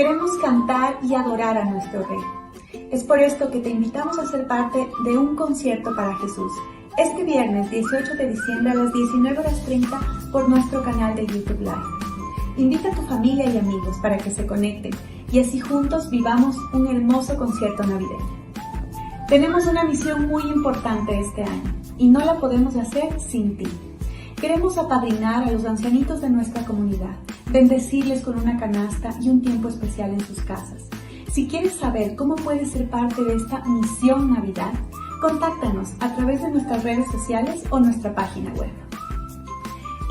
Queremos cantar y adorar a nuestro Rey. Es por esto que te invitamos a ser parte de un concierto para Jesús, este viernes 18 de diciembre a las 19:30 por nuestro canal de YouTube Live. Invita a tu familia y amigos para que se conecten y así juntos vivamos un hermoso concierto navideño. Tenemos una misión muy importante este año y no la podemos hacer sin ti. Queremos apadrinar a los ancianitos de nuestra comunidad, bendecirles con una canasta y un tiempo especial en sus casas. Si quieres saber cómo puedes ser parte de esta misión Navidad, contáctanos a través de nuestras redes sociales o nuestra página web.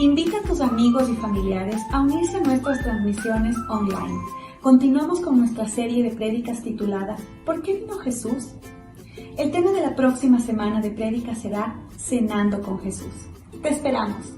Invita a tus amigos y familiares a unirse a nuestras transmisiones online. Continuamos con nuestra serie de prédicas titulada ¿Por qué vino Jesús? El tema de la próxima semana de prédica será Cenando con Jesús. ¡Te esperamos!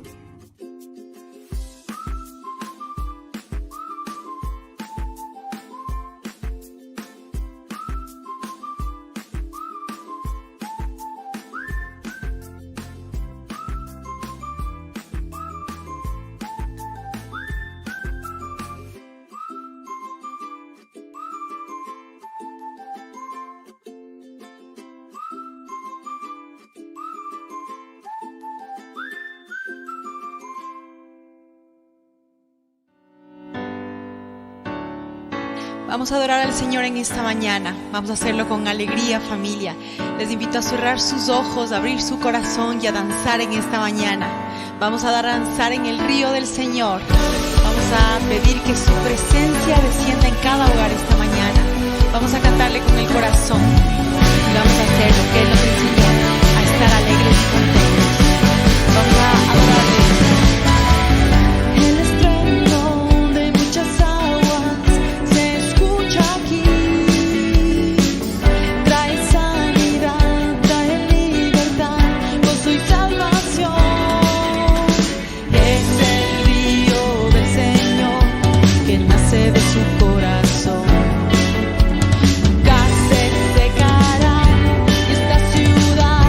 Vamos a adorar al Señor en esta mañana. Vamos a hacerlo con alegría, familia. Les invito a cerrar sus ojos, a abrir su corazón y a danzar en esta mañana. Vamos a danzar en el río del Señor. Vamos a pedir que su presencia descienda en cada hogar esta mañana. Vamos a cantarle con el corazón. Y vamos a hacer lo que Él nos enseñó, a estar alegres y contentos. Vamos a adorarle. De su corazón, nunca se secará esta ciudad.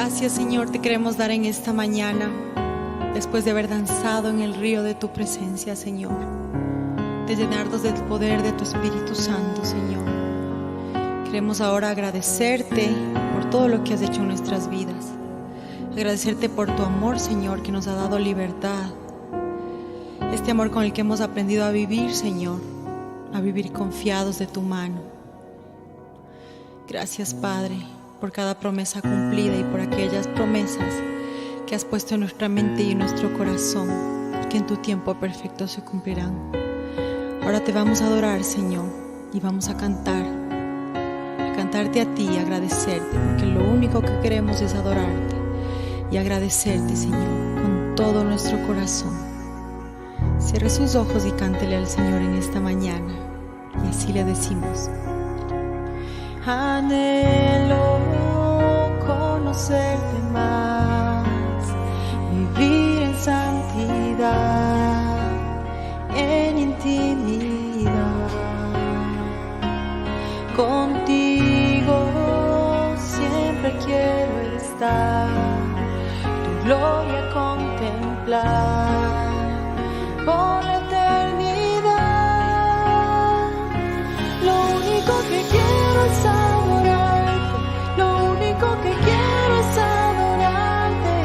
Gracias, Señor, te queremos dar en esta mañana, después de haber danzado en el río de tu presencia, Señor, de llenarnos del poder de tu Espíritu Santo, Señor. Queremos ahora agradecerte por todo lo que has hecho en nuestras vidas. Agradecerte por tu amor, Señor, que nos ha dado libertad. Este amor con el que hemos aprendido a vivir, Señor, a vivir confiados de tu mano. Gracias, Padre, por cada promesa cumplida y por aquellas promesas que has puesto en nuestra mente y en nuestro corazón, que en tu tiempo perfecto se cumplirán. Ahora te vamos a adorar, Señor, y vamos a cantarte a ti y agradecerte, porque lo único que queremos es adorarte y agradecerte, Señor, con todo nuestro corazón. Cierre sus ojos y cántele al Señor en esta mañana, y así le decimos: anhelo conocerte más, vivir en santidad, en intimidad. Contigo siempre quiero estar, tu gloria contemplar por la eternidad. Lo único que quiero es adorarte, lo único que quiero es adorarte.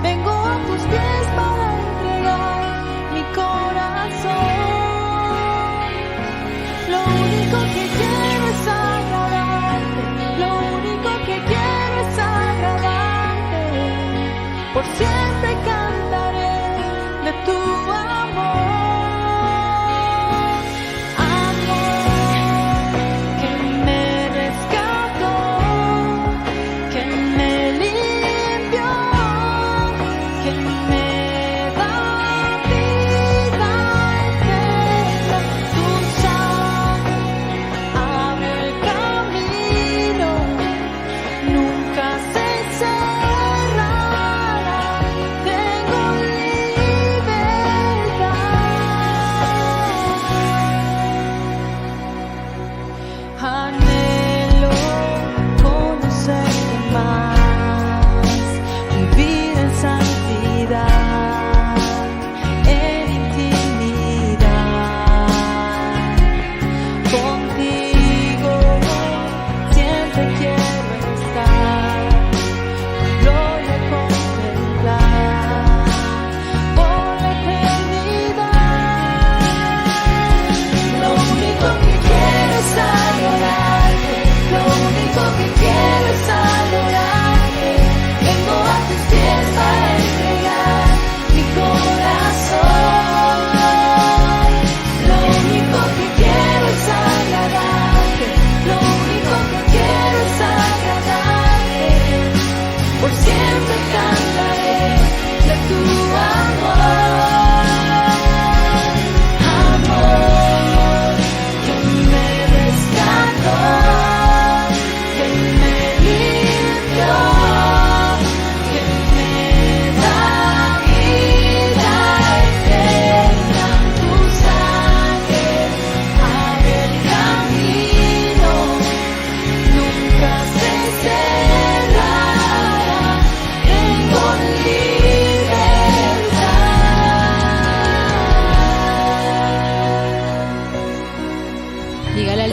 Vengo a tus pies para entregar mi corazón. Lo único que quiero es agradarte, lo único que quiero es agradarte. Por siempre cantaré de tu amor.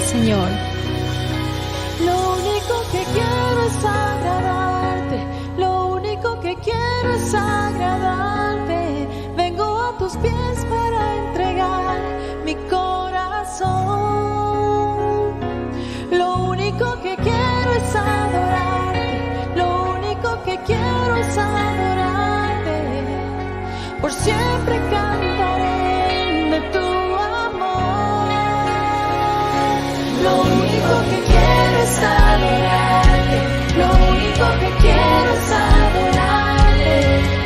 Señor. Lo único que quiero es agradarte, lo único que quiero es agradarte. Vengo a tus pies para entregar mi corazón. Lo único que quiero es adorarte, lo único que quiero es adorarte. Por siempre cantaré de tu amor. Lo único que quiero es adorarte, lo único que quiero es adorarte.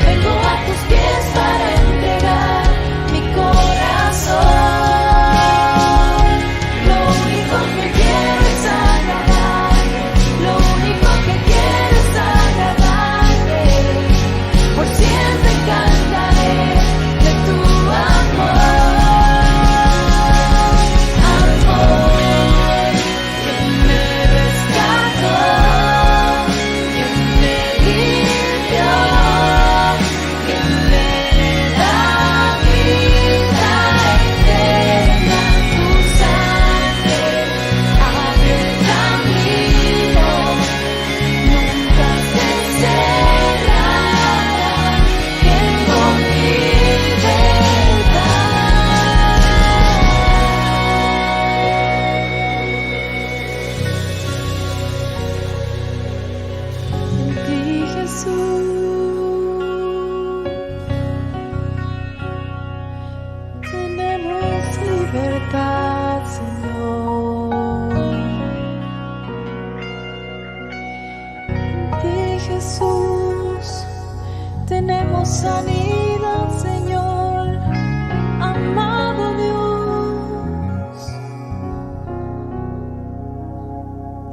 Vengo a tus pies para entregar mi corazón. Lo único que quiero es agradarte, lo único que quiero es agradarte. Por siempre cantaré de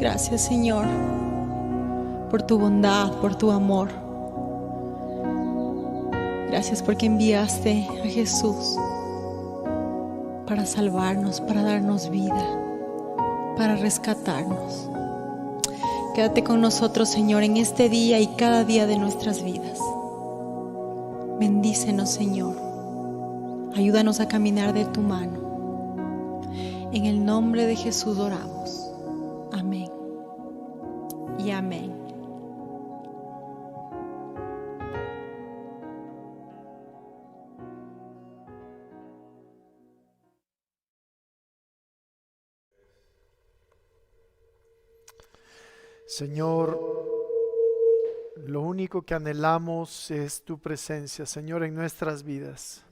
Gracias, Señor, por tu bondad, por tu amor. Gracias porque enviaste a Jesús para salvarnos, para darnos vida, para rescatarnos. Quédate con nosotros, Señor, en este día y cada día de nuestras vidas. Bendícenos, Señor. Ayúdanos a caminar de tu mano. En el nombre de Jesús oramos. Amén y amén. Señor, lo único que anhelamos es tu presencia, Señor, en nuestras vidas.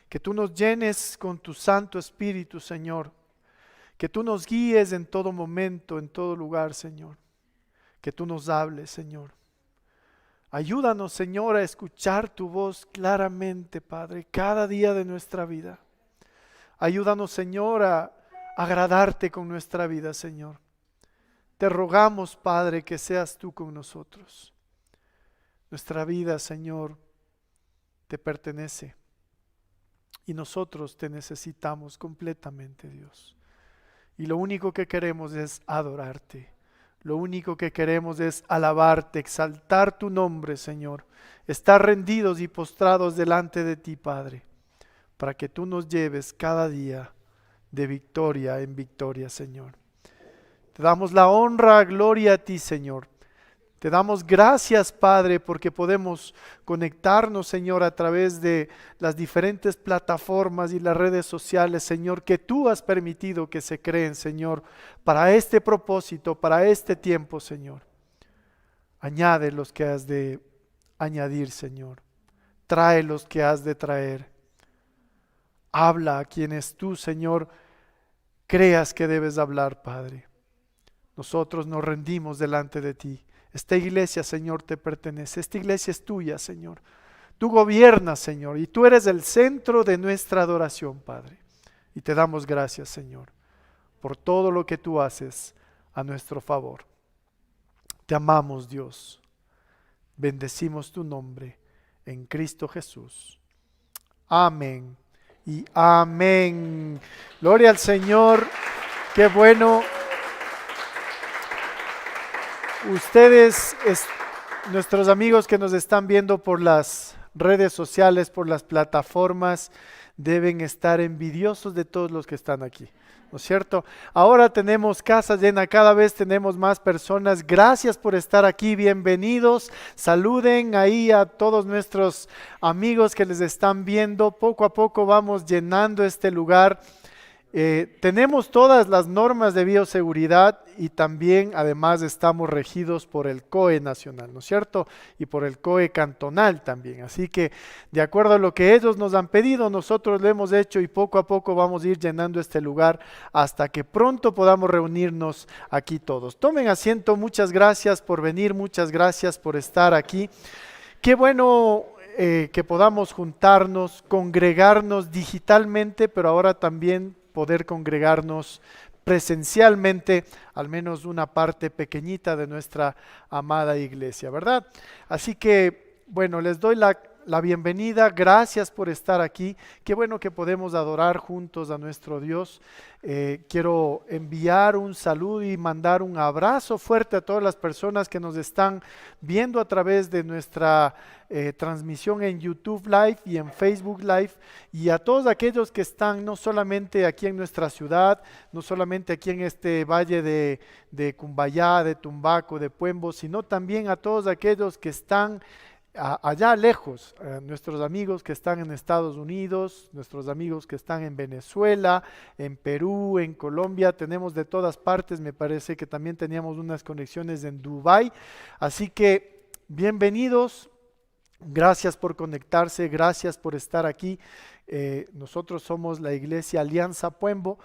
Que tú nos llenes con tu Santo Espíritu, Señor. Que tú nos guíes en todo momento, en todo lugar, Señor. Que tú nos hables, Señor. Ayúdanos, Señor, a escuchar tu voz claramente, Padre, cada día de nuestra vida. Ayúdanos, Señor, a agradarte con nuestra vida, Señor. Te rogamos, Padre, que seas tú con nosotros. Nuestra vida, Señor, te pertenece y nosotros te necesitamos completamente, Dios. Y lo único que queremos es adorarte. Lo único que queremos es alabarte, exaltar tu nombre, Señor. Estar rendidos y postrados delante de ti, Padre, para que tú nos lleves cada día de victoria en victoria, Señor. Te damos la honra, gloria a ti, Señor. Te damos gracias, Padre, porque podemos conectarnos, Señor, a través de las diferentes plataformas y las redes sociales, Señor, que tú has permitido que se creen, Señor, para este propósito, para este tiempo, Señor. Añade los que has de añadir, Señor. Trae los que has de traer. Habla a quienes tú, Señor, creas que debes hablar, Padre. Nosotros nos rendimos delante de ti. Esta iglesia, Señor, te pertenece. Esta iglesia es tuya, Señor. Tú gobiernas, Señor, y tú eres el centro de nuestra adoración, Padre. Y te damos gracias, Señor, por todo lo que tú haces a nuestro favor. Te amamos, Dios. Bendecimos tu nombre en Cristo Jesús. Amén y amén. Gloria al Señor. Qué bueno. Ustedes, nuestros amigos que nos están viendo por las redes sociales, por las plataformas, deben estar envidiosos de todos los que están aquí, ¿no es cierto? Ahora tenemos casa llena, cada vez tenemos más personas. Gracias por estar aquí, bienvenidos. Saluden ahí a todos nuestros amigos que les están viendo. Poco a poco vamos llenando este lugar. Tenemos todas las normas de bioseguridad y también además estamos regidos por el COE nacional, ¿no es cierto? Y por el COE cantonal también. Así que de acuerdo a lo que ellos nos han pedido, nosotros lo hemos hecho y poco a poco vamos a ir llenando este lugar hasta que pronto podamos reunirnos aquí todos. Tomen asiento, muchas gracias por venir, muchas gracias por estar aquí. Qué bueno que podamos juntarnos, congregarnos digitalmente, pero ahora también poder congregarnos presencialmente, al menos una parte pequeñita de nuestra amada iglesia, ¿verdad? Así que, bueno, les doy la bienvenida, gracias por estar aquí. Qué bueno que podemos adorar juntos a nuestro Dios. Quiero enviar un saludo y mandar un abrazo fuerte a todas las personas que nos están viendo a través de nuestra transmisión en YouTube Live y en Facebook Live, y a todos aquellos que están no solamente aquí en nuestra ciudad, no solamente aquí en este valle de Cumbayá, de Tumbaco, de Puembo, sino también a todos aquellos que están allá lejos, nuestros amigos que están en Estados Unidos, nuestros amigos que están en Venezuela, en Perú, en Colombia, tenemos de todas partes. Me parece que también teníamos unas conexiones en Dubái, así que bienvenidos. Gracias por conectarse, gracias por estar aquí. Nosotros somos la iglesia Alianza Puembo,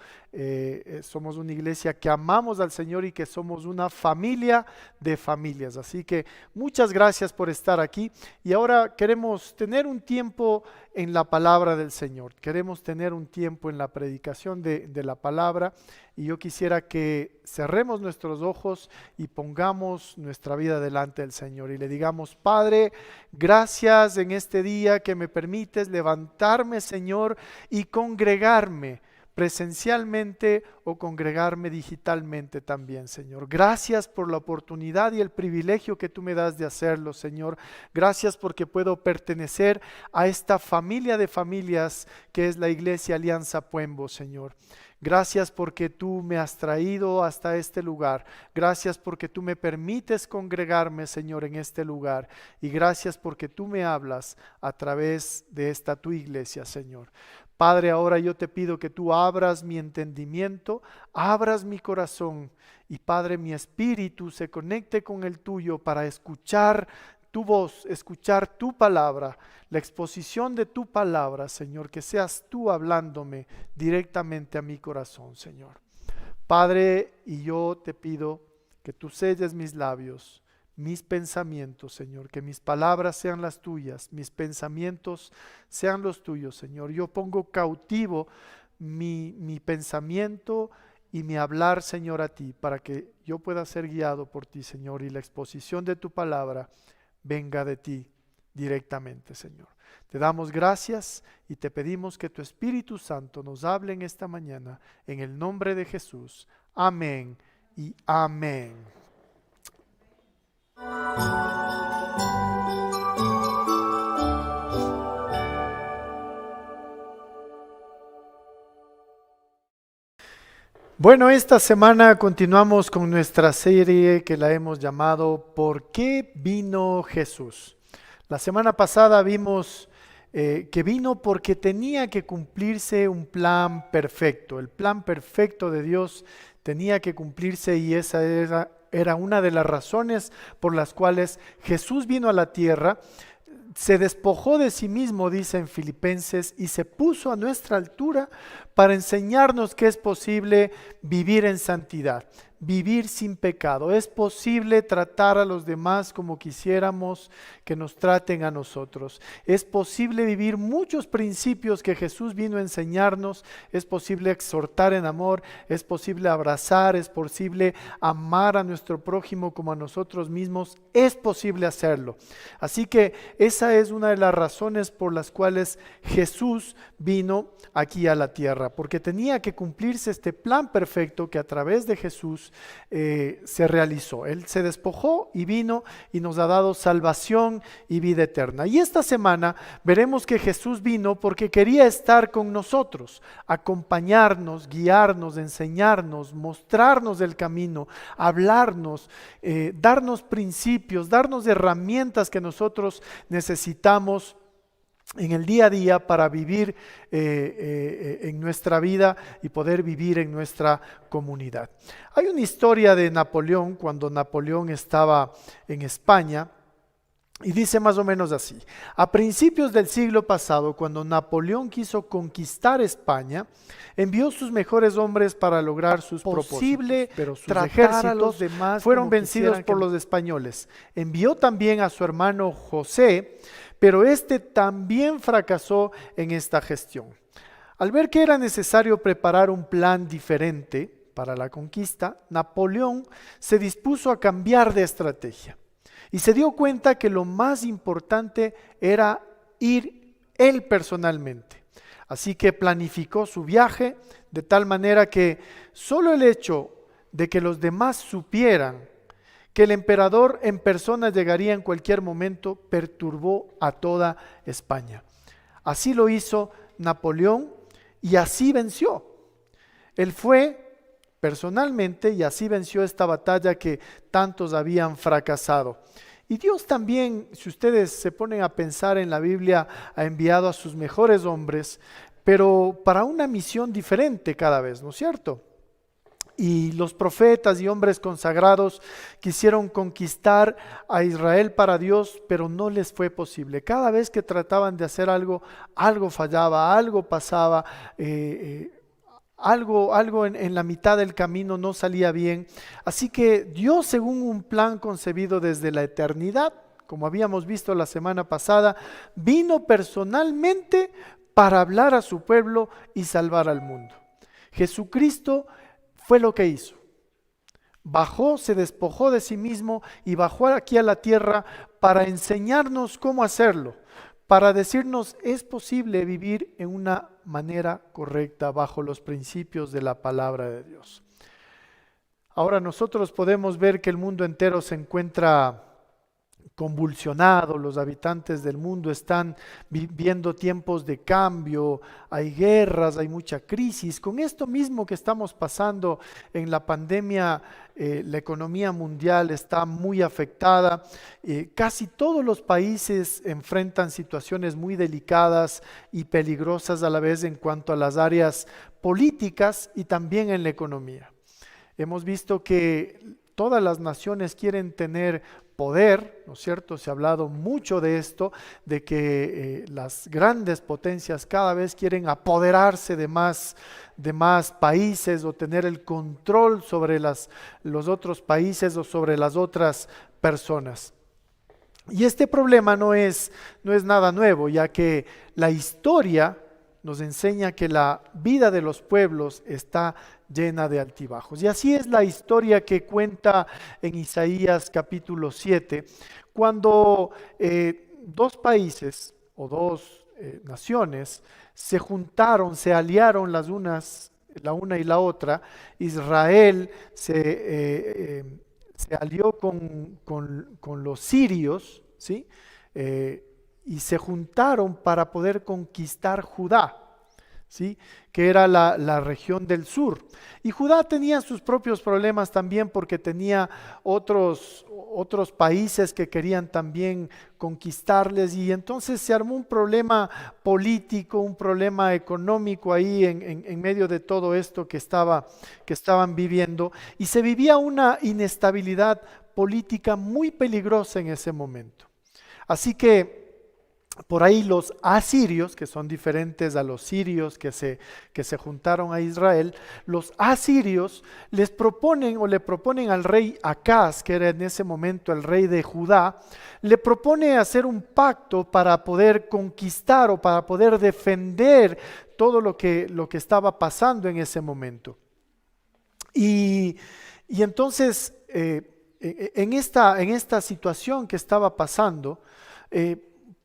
somos una iglesia que amamos al Señor y que somos una familia de familias. Así que muchas gracias por estar aquí y ahora queremos tener un tiempo en la palabra del Señor. Queremos tener un tiempo en la predicación de la palabra y yo quisiera que cerremos nuestros ojos y pongamos nuestra vida delante del Señor y le digamos: Padre, gracias en este día que me permites levantarme, Señor, y congregarme presencialmente o congregarme digitalmente también, Señor. Gracias por la oportunidad y el privilegio que tú me das de hacerlo, Señor. Gracias porque puedo pertenecer a esta familia de familias que es la Iglesia Alianza Puembo, Señor. Gracias porque tú me has traído hasta este lugar. Gracias porque tú me permites congregarme, Señor, en este lugar. Y gracias porque tú me hablas a través de esta tu iglesia, Señor. Padre, ahora yo te pido que tú abras mi entendimiento, abras mi corazón y, Padre, mi espíritu se conecte con el tuyo para escuchar tu voz, escuchar tu palabra, la exposición de tu palabra, Señor, que seas tú hablándome directamente a mi corazón, Señor. Padre, y yo te pido que tú selles mis labios, mis pensamientos, Señor, que mis palabras sean las tuyas, mis pensamientos sean los tuyos, Señor. Yo pongo cautivo mi pensamiento y mi hablar, Señor, a ti, para que yo pueda ser guiado por ti, Señor, y la exposición de tu palabra venga de ti directamente, Señor. Te damos gracias y te pedimos que tu Espíritu Santo nos hable en esta mañana, en el nombre de Jesús. Amén y amén. Bueno, esta semana continuamos con nuestra serie que la hemos llamado ¿Por qué vino Jesús? La semana pasada vimos que vino porque tenía que cumplirse un plan perfecto. El plan perfecto de Dios tenía que cumplirse y esa era una de las razones por las cuales Jesús vino a la tierra. Se despojó de sí mismo, dice en Filipenses, y se puso a nuestra altura para enseñarnos que es posible vivir en santidad, vivir sin pecado. Es posible tratar a los demás como quisiéramos que nos traten a nosotros. Es posible vivir muchos principios que Jesús vino a enseñarnos. Es posible exhortar en amor, es posible abrazar, es posible amar a nuestro prójimo como a nosotros mismos. Es posible hacerlo. Así que esa es una de las razones por las cuales Jesús vino aquí a la tierra, porque tenía que cumplirse este plan perfecto que a través de Jesús se realizó. Él se despojó y vino y nos ha dado salvación y vida eterna. Y esta semana veremos que Jesús vino porque quería estar con nosotros, acompañarnos, guiarnos, enseñarnos, mostrarnos el camino, hablarnos, darnos principios, darnos herramientas que nosotros necesitamos en el día a día para vivir en nuestra vida y poder vivir en nuestra comunidad. Hay una historia de Napoleón cuando Napoleón estaba en España y dice más o menos así: a principios del siglo pasado, cuando Napoleón quiso conquistar España, envió sus mejores hombres para lograr sus propósitos, pero sus ejércitos fueron vencidos por los españoles. Envió también a su hermano José, pero este también fracasó en esta gestión. Al ver que era necesario preparar un plan diferente para la conquista, Napoleón se dispuso a cambiar de estrategia y se dio cuenta que lo más importante era ir él personalmente. Así que planificó su viaje de tal manera que solo el hecho de que los demás supieran que el emperador en persona llegaría en cualquier momento perturbó a toda España. Así lo hizo Napoleón y así venció. Él fue personalmente y así venció esta batalla que tantos habían fracasado. Y Dios también, si ustedes se ponen a pensar en la Biblia, ha enviado a sus mejores hombres, pero para una misión diferente cada vez, ¿no es cierto? Y los profetas y hombres consagrados quisieron conquistar a Israel para Dios, pero no les fue posible. Cada vez que trataban de hacer algo, algo fallaba, algo pasaba, algo en la mitad del camino no salía bien. Así que Dios, según un plan concebido desde la eternidad, como habíamos visto la semana pasada, vino personalmente para hablar a su pueblo y salvar al mundo. Jesucristo fue lo que hizo. Bajó, se despojó de sí mismo y bajó aquí a la tierra para enseñarnos cómo hacerlo, para decirnos es posible vivir en una manera correcta bajo los principios de la palabra de Dios. Ahora nosotros podemos ver que el mundo entero se encuentra convulsionado, los habitantes del mundo están viviendo tiempos de cambio, hay guerras, hay mucha crisis. Con esto mismo que estamos pasando en la pandemia, la economía mundial está muy afectada. Casi todos los países enfrentan situaciones muy delicadas y peligrosas a la vez en cuanto a las áreas políticas y también en la economía. Hemos visto que todas las naciones quieren tener poder, ¿no es cierto? Se ha hablado mucho de esto, de que las grandes potencias cada vez quieren apoderarse de más países o tener el control sobre los otros países o sobre las otras personas. Y este problema no es nada nuevo, ya que la historia nos enseña que la vida de los pueblos está llena de altibajos. Y así es la historia que cuenta en Isaías capítulo 7, cuando dos países o dos naciones se juntaron, se aliaron la una y la otra. Israel se alió con los sirios, ¿sí? Y se juntaron para poder conquistar Judá, ¿sí? Que era la región del sur. Y Judá tenía sus propios problemas también porque tenía otros países que querían también conquistarles, y entonces se armó un problema político, un problema económico ahí en medio de todo esto que estaban viviendo, y se vivía una inestabilidad política muy peligrosa en ese momento. Así que por ahí los asirios, que son diferentes a los sirios que se juntaron a Israel, los asirios le proponen al rey Acaz, que era en ese momento el rey de Judá, le propone hacer un pacto para poder conquistar o para poder defender todo lo que estaba pasando en ese momento. Y entonces, en esta situación que estaba pasando,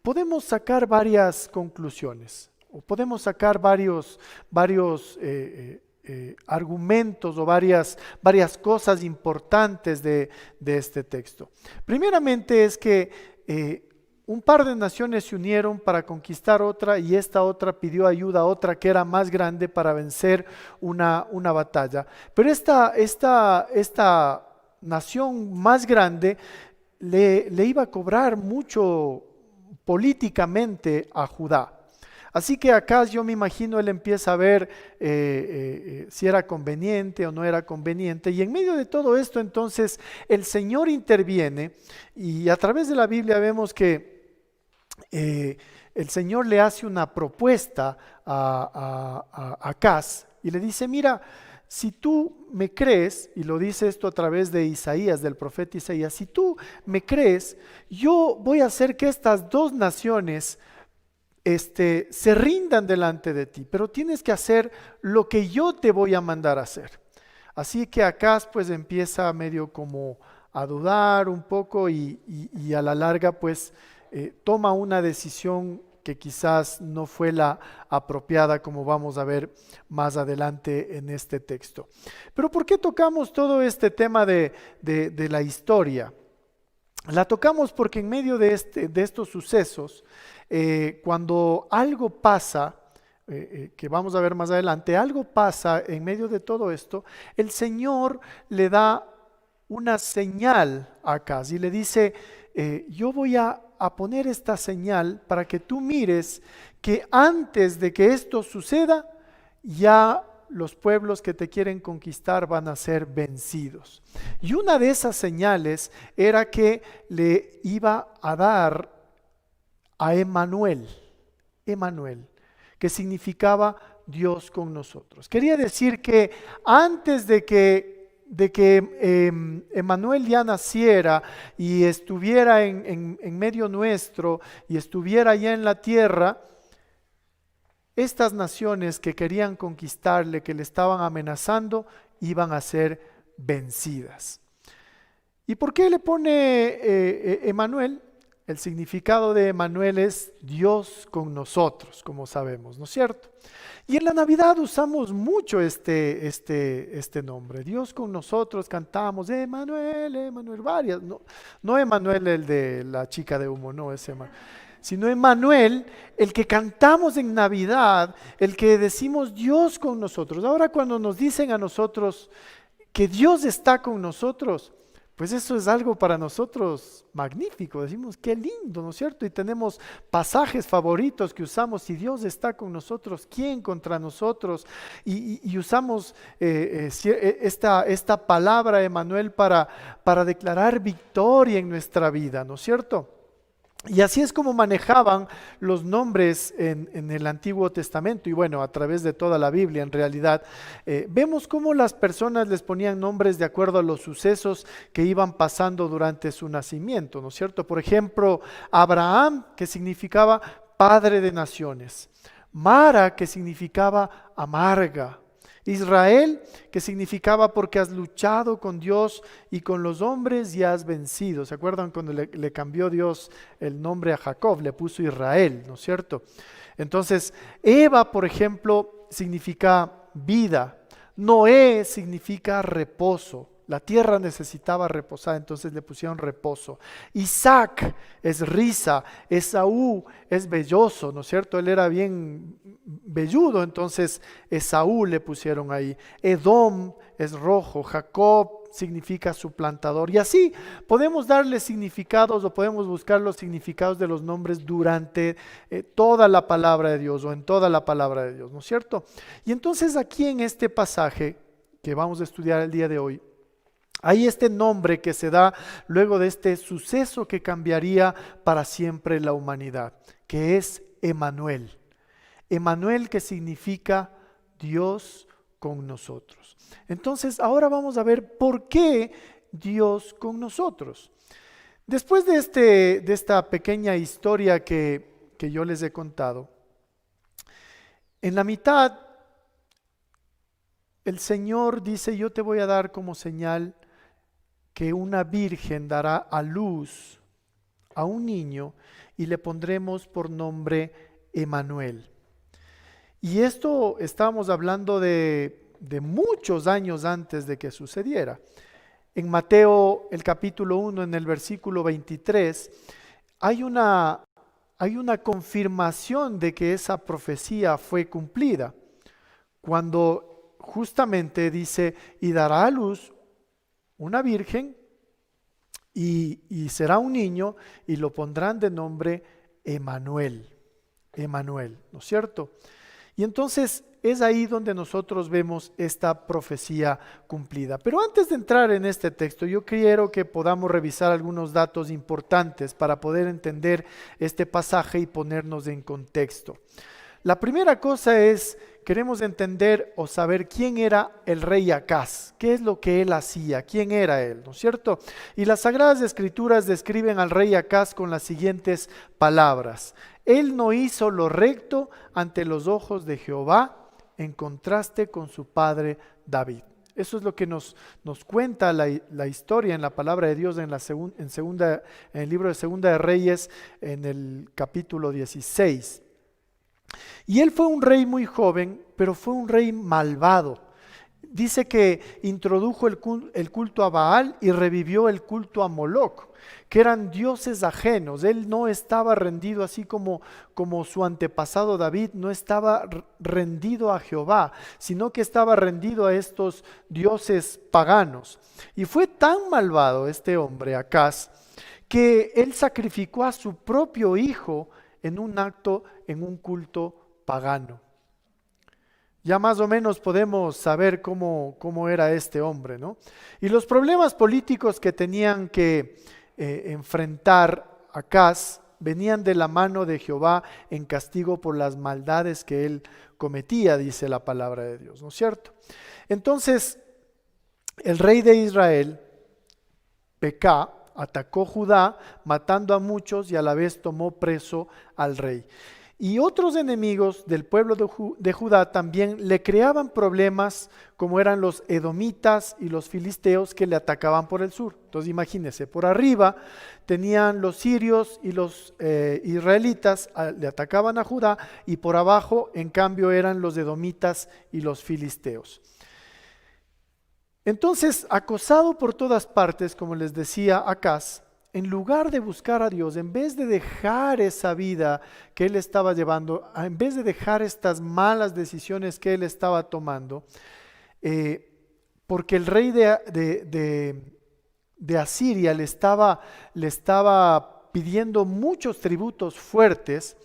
podemos sacar varias conclusiones, o podemos sacar varios argumentos o varias cosas importantes de este texto. Primeramente es que un par de naciones se unieron para conquistar otra, y esta otra pidió ayuda a otra que era más grande para vencer una batalla. Pero esta nación más grande le iba a cobrar mucho políticamente a Judá. Así que acá yo me imagino él empieza a ver si era conveniente o no era conveniente, y en medio de todo esto entonces el Señor interviene, y a través de la Biblia vemos que el Señor le hace una propuesta a Acaz y le dice: mira, si tú me crees, y lo dice esto a través de Isaías, del profeta Isaías, si tú me crees, yo voy a hacer que estas dos naciones se rindan delante de ti, pero tienes que hacer lo que yo te voy a mandar a hacer. Así que Acaz pues empieza medio como a dudar un poco, y a la larga pues toma una decisión que quizás no fue la apropiada, como vamos a ver más adelante en este texto. Pero ¿por qué tocamos todo este tema de la historia? La tocamos porque en medio de estos sucesos, cuando algo pasa, que vamos a ver más adelante, algo pasa en medio de todo esto, el Señor le da una señal a Acaz y le dice: yo voy a poner esta señal para que tú mires que antes de que esto suceda, ya los pueblos que te quieren conquistar van a ser vencidos. Y una de esas señales era que le iba a dar a Emmanuel, que significaba Dios con nosotros. Quería decir que antes de que Emmanuel ya naciera y estuviera en medio nuestro y estuviera ya en la tierra, estas naciones que querían conquistarle, que le estaban amenazando, iban a ser vencidas. ¿Y por qué le pone Emmanuel? El significado de Emmanuel es Dios con nosotros, como sabemos, ¿no es cierto? Y en la Navidad usamos mucho este nombre, Dios con nosotros, cantamos Emmanuel, Emmanuel, varias, no Emmanuel el de la chica de humo, no ese Emmanuel, sino Emmanuel, el que cantamos en Navidad, el que decimos Dios con nosotros. Ahora cuando nos dicen a nosotros que Dios está con nosotros, pues eso es algo para nosotros magnífico, decimos qué lindo, ¿no es cierto? Y tenemos pasajes favoritos que usamos, si Dios está con nosotros, ¿quién contra nosotros? Y usamos esta palabra, Emmanuel, para declarar victoria en nuestra vida, ¿no es cierto? Y así es como manejaban los nombres en el Antiguo Testamento y bueno, a través de toda la Biblia en realidad. Vemos cómo las personas les ponían nombres de acuerdo a los sucesos que iban pasando durante su nacimiento, ¿no es cierto? Por ejemplo, Abraham, que significaba padre de naciones. Mara, que significaba amarga. Israel, que significaba porque has luchado con Dios y con los hombres y has vencido. ¿Se acuerdan cuando le cambió Dios el nombre a Jacob? Le puso Israel, ¿no es cierto? Entonces, Eva, por ejemplo, significa vida. Noé significa reposo. La tierra necesitaba reposar, entonces le pusieron reposo. Isaac es risa, Esaú es velloso, ¿no es cierto? Él era bien velludo, entonces Esaú le pusieron ahí. Edom es rojo, Jacob significa suplantador. Y así podemos darle significados o podemos buscar los significados de los nombres durante toda la palabra de Dios o en toda la palabra de Dios, ¿no es cierto? Y entonces aquí en este pasaje que vamos a estudiar el día de hoy, hay este nombre que se da luego de este suceso que cambiaría para siempre la humanidad, que es Emmanuel. Emmanuel, que significa Dios con nosotros. Entonces, ahora vamos a ver por qué Dios con nosotros. Después de esta pequeña historia que yo les he contado, en la mitad el Señor dice: yo te voy a dar como señal que una virgen dará a luz a un niño y le pondremos por nombre Emmanuel. Y esto estábamos hablando de muchos años antes de que sucediera. En Mateo el capítulo 1, en el versículo 23, hay una confirmación de que esa profecía fue cumplida. Cuando justamente dice: y dará a luz una virgen y será un niño y lo pondrán de nombre Emmanuel. Emmanuel, ¿no es cierto? Y entonces es ahí donde nosotros vemos esta profecía cumplida. Pero antes de entrar en este texto, yo quiero que podamos revisar algunos datos importantes para poder entender este pasaje y ponernos en contexto. La primera cosa es, queremos entender o saber quién era el rey Acaz, qué es lo que él hacía, quién era él, ¿no es cierto? Y las Sagradas Escrituras describen al rey Acaz con las siguientes palabras: él no hizo lo recto ante los ojos de Jehová, en contraste con su padre David. Eso es lo que nos cuenta la historia en la palabra de Dios en el libro de Segunda de Reyes, en el capítulo 16. Y él fue un rey muy joven, pero fue un rey malvado. Dice que introdujo el culto a Baal y revivió el culto a Moloc, que eran dioses ajenos. Él no estaba rendido así como su antepasado David, no estaba rendido a Jehová, sino que estaba rendido a estos dioses paganos. Y fue tan malvado este hombre, Acaz, que él sacrificó a su propio hijo en un acto, en un culto pagano. Ya más o menos podemos saber cómo era este hombre, ¿no? Y los problemas políticos que tenían que enfrentar Acaz venían de la mano de Jehová en castigo por las maldades que él cometía, dice la palabra de Dios, ¿no es cierto? Entonces, el rey de Israel, Pekah, atacó Judá, matando a muchos y a la vez tomó preso al rey. Y otros enemigos del pueblo de Judá también le creaban problemas, como eran los edomitas y los filisteos que le atacaban por el sur. Entonces imagínense, por arriba tenían los sirios y los israelitas, le atacaban a Judá, y por abajo en cambio eran los edomitas y los filisteos. Entonces, acosado por todas partes, como les decía Acaz, en lugar de buscar a Dios, en vez de dejar esa vida que él estaba llevando, en vez de dejar estas malas decisiones que él estaba tomando, porque el rey de Asiria le estaba pidiendo muchos tributos fuertes,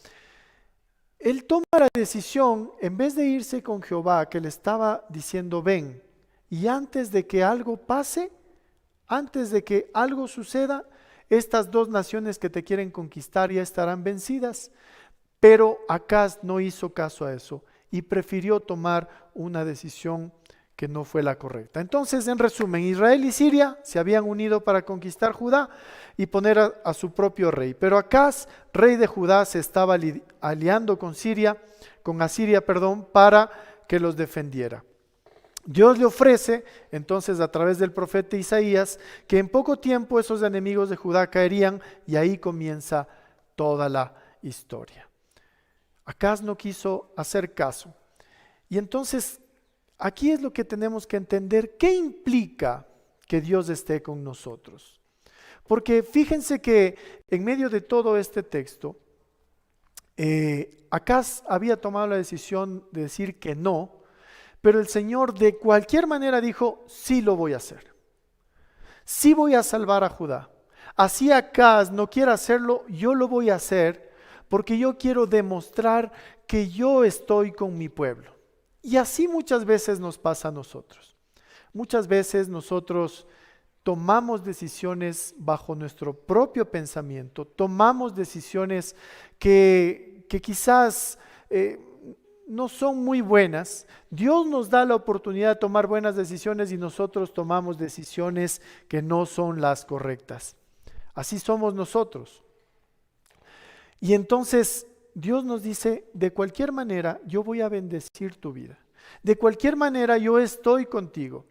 él toma la decisión, en vez de irse con Jehová, que le estaba diciendo ven, y antes de que algo pase, antes de que algo suceda, estas dos naciones que te quieren conquistar ya estarán vencidas. Pero Acaz no hizo caso a eso y prefirió tomar una decisión que no fue la correcta. Entonces, en resumen, Israel y Siria se habían unido para conquistar Judá y poner a su propio rey. Pero Acaz, rey de Judá, se estaba aliando con Asiria, para que los defendiera. Dios le ofrece entonces a través del profeta Isaías que en poco tiempo esos enemigos de Judá caerían, y ahí comienza toda la historia. Acaz no quiso hacer caso. Y entonces aquí es lo que tenemos que entender: ¿qué implica que Dios esté con nosotros? Porque fíjense que en medio de todo este texto, Acaz había tomado la decisión de decir que no, pero el Señor de cualquier manera dijo: sí lo voy a hacer, sí voy a salvar a Judá. Así Acaz no quiera hacerlo, yo lo voy a hacer, porque yo quiero demostrar que yo estoy con mi pueblo. Y así muchas veces nos pasa a nosotros. Muchas veces nosotros tomamos decisiones bajo nuestro propio pensamiento, tomamos decisiones que quizás no son muy buenas. Dios nos da la oportunidad de tomar buenas decisiones y nosotros tomamos decisiones que no son las correctas. Así somos nosotros. Y entonces Dios nos dice: de cualquier manera yo voy a bendecir tu vida. De cualquier manera yo estoy contigo.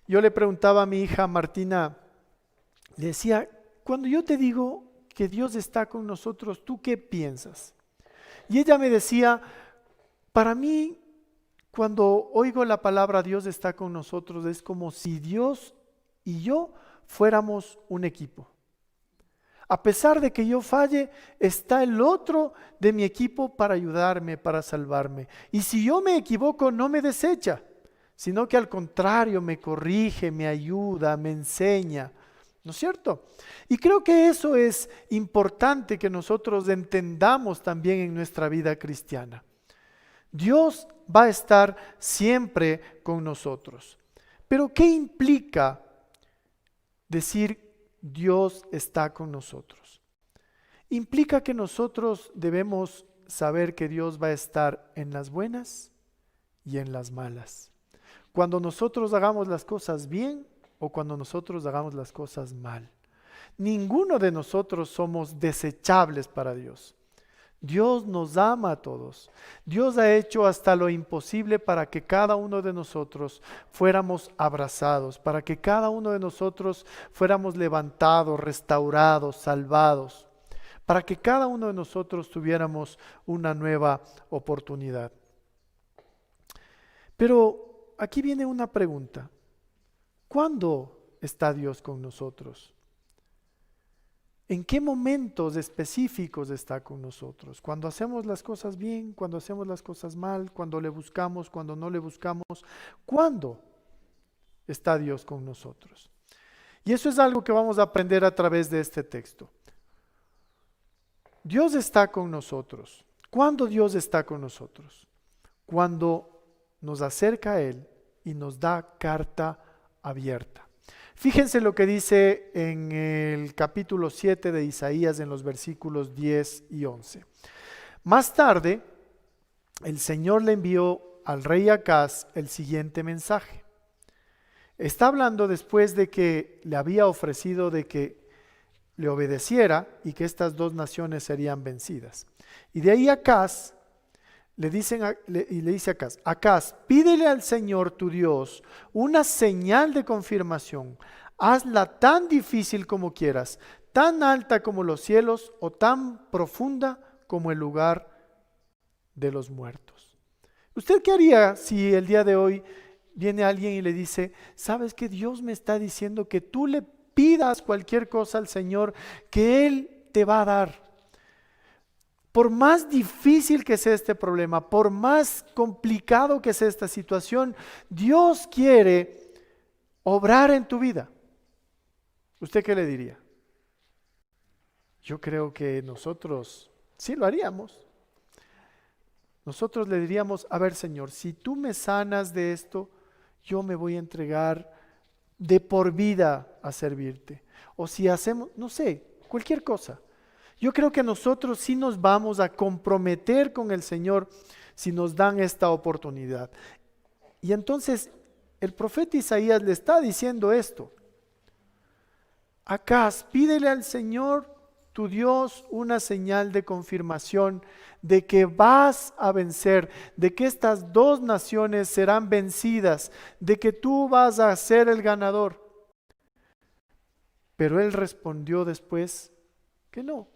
Yo le preguntaba a mi hija Martina, le decía: cuando yo te digo que Dios está con nosotros, ¿tú qué piensas? Y ella me decía: para mí, cuando oigo la palabra Dios está con nosotros, es como si Dios y yo fuéramos un equipo. A pesar de que yo falle, está el otro de mi equipo para ayudarme, para salvarme. Y si yo me equivoco, no me desecha, sino que al contrario me corrige, me ayuda, me enseña. ¿No es cierto? Y creo que eso es importante que nosotros entendamos también en nuestra vida cristiana. Dios va a estar siempre con nosotros. Pero ¿qué implica decir Dios está con nosotros? Implica que nosotros debemos saber que Dios va a estar en las buenas y en las malas. Cuando nosotros hagamos las cosas bien o cuando nosotros hagamos las cosas mal. Ninguno de nosotros somos desechables para Dios. Dios nos ama a todos. Dios ha hecho hasta lo imposible para que cada uno de nosotros fuéramos abrazados, para que cada uno de nosotros fuéramos levantados, restaurados, salvados, para que cada uno de nosotros tuviéramos una nueva oportunidad. Pero aquí viene una pregunta: ¿cuándo está Dios con nosotros? ¿En qué momentos específicos está con nosotros? ¿Cuando hacemos las cosas bien? ¿Cuando hacemos las cosas mal? ¿Cuando le buscamos? ¿Cuando no le buscamos? ¿Cuándo está Dios con nosotros? Y eso es algo que vamos a aprender a través de este texto. Dios está con nosotros. ¿Cuándo Dios está con nosotros? Cuando nos acerca a Él y nos da carta abierta. Fíjense lo que dice en el capítulo 7 de Isaías, en los versículos 10 y 11. Más tarde, el Señor le envió al rey Acaz el siguiente mensaje. Está hablando después de que le había ofrecido de que le obedeciera y que estas dos naciones serían vencidas. Y de ahí Acaz le dice a Acaz, Acaz, pídele al Señor tu Dios una señal de confirmación. Hazla tan difícil como quieras, tan alta como los cielos o tan profunda como el lugar de los muertos. ¿Usted qué haría si el día de hoy viene alguien y le dice, sabes que Dios me está diciendo que tú le pidas cualquier cosa al Señor que Él te va a dar? Por más difícil que sea este problema, por más complicado que sea esta situación, Dios quiere obrar en tu vida. ¿Usted qué le diría? Yo creo que nosotros sí lo haríamos. Nosotros le diríamos, a ver, Señor, si tú me sanas de esto, yo me voy a entregar de por vida a servirte. O si hacemos, no sé, cualquier cosa. Yo creo que nosotros sí nos vamos a comprometer con el Señor si nos dan esta oportunidad. Y entonces el profeta Isaías le está diciendo esto. Acaz, pídele al Señor tu Dios una señal de confirmación de que vas a vencer, de que estas dos naciones serán vencidas, de que tú vas a ser el ganador. Pero él respondió después que no.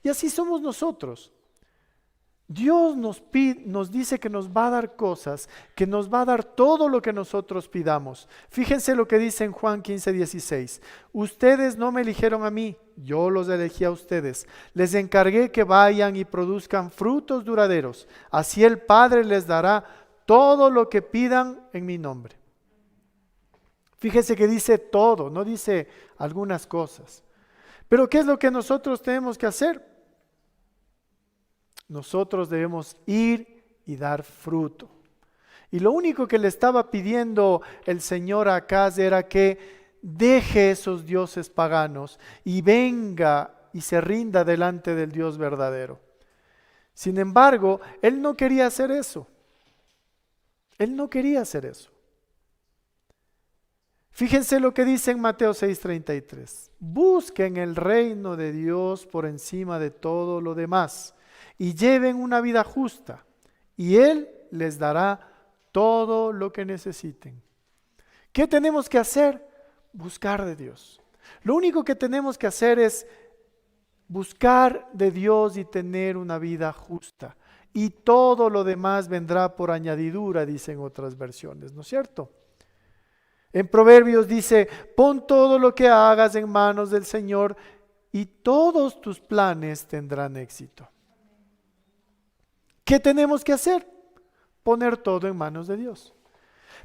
Y así somos nosotros. Dios nos dice que nos va a dar cosas, que nos va a dar todo lo que nosotros pidamos. Fíjense lo que dice en Juan 15:16. Ustedes no me eligieron a mí, yo los elegí a ustedes. Les encargué que vayan y produzcan frutos duraderos. Así el Padre les dará todo lo que pidan en mi nombre. Fíjense que dice todo, no dice algunas cosas. Pero ¿qué es lo que nosotros tenemos que hacer? Nosotros debemos ir y dar fruto. Y lo único que le estaba pidiendo el Señor a Acaz era que deje esos dioses paganos y venga y se rinda delante del Dios verdadero. Sin embargo, él no quería hacer eso. Él no quería hacer eso. Fíjense lo que dice en Mateo 6:33. Busquen el reino de Dios por encima de todo lo demás y lleven una vida justa, y Él les dará todo lo que necesiten. ¿Qué tenemos que hacer? Buscar de Dios. Lo único que tenemos que hacer es buscar de Dios y tener una vida justa. Y todo lo demás vendrá por añadidura, dicen otras versiones, ¿no es cierto? En Proverbios dice, pon todo lo que hagas en manos del Señor y todos tus planes tendrán éxito. ¿Qué tenemos que hacer? Poner todo en manos de Dios.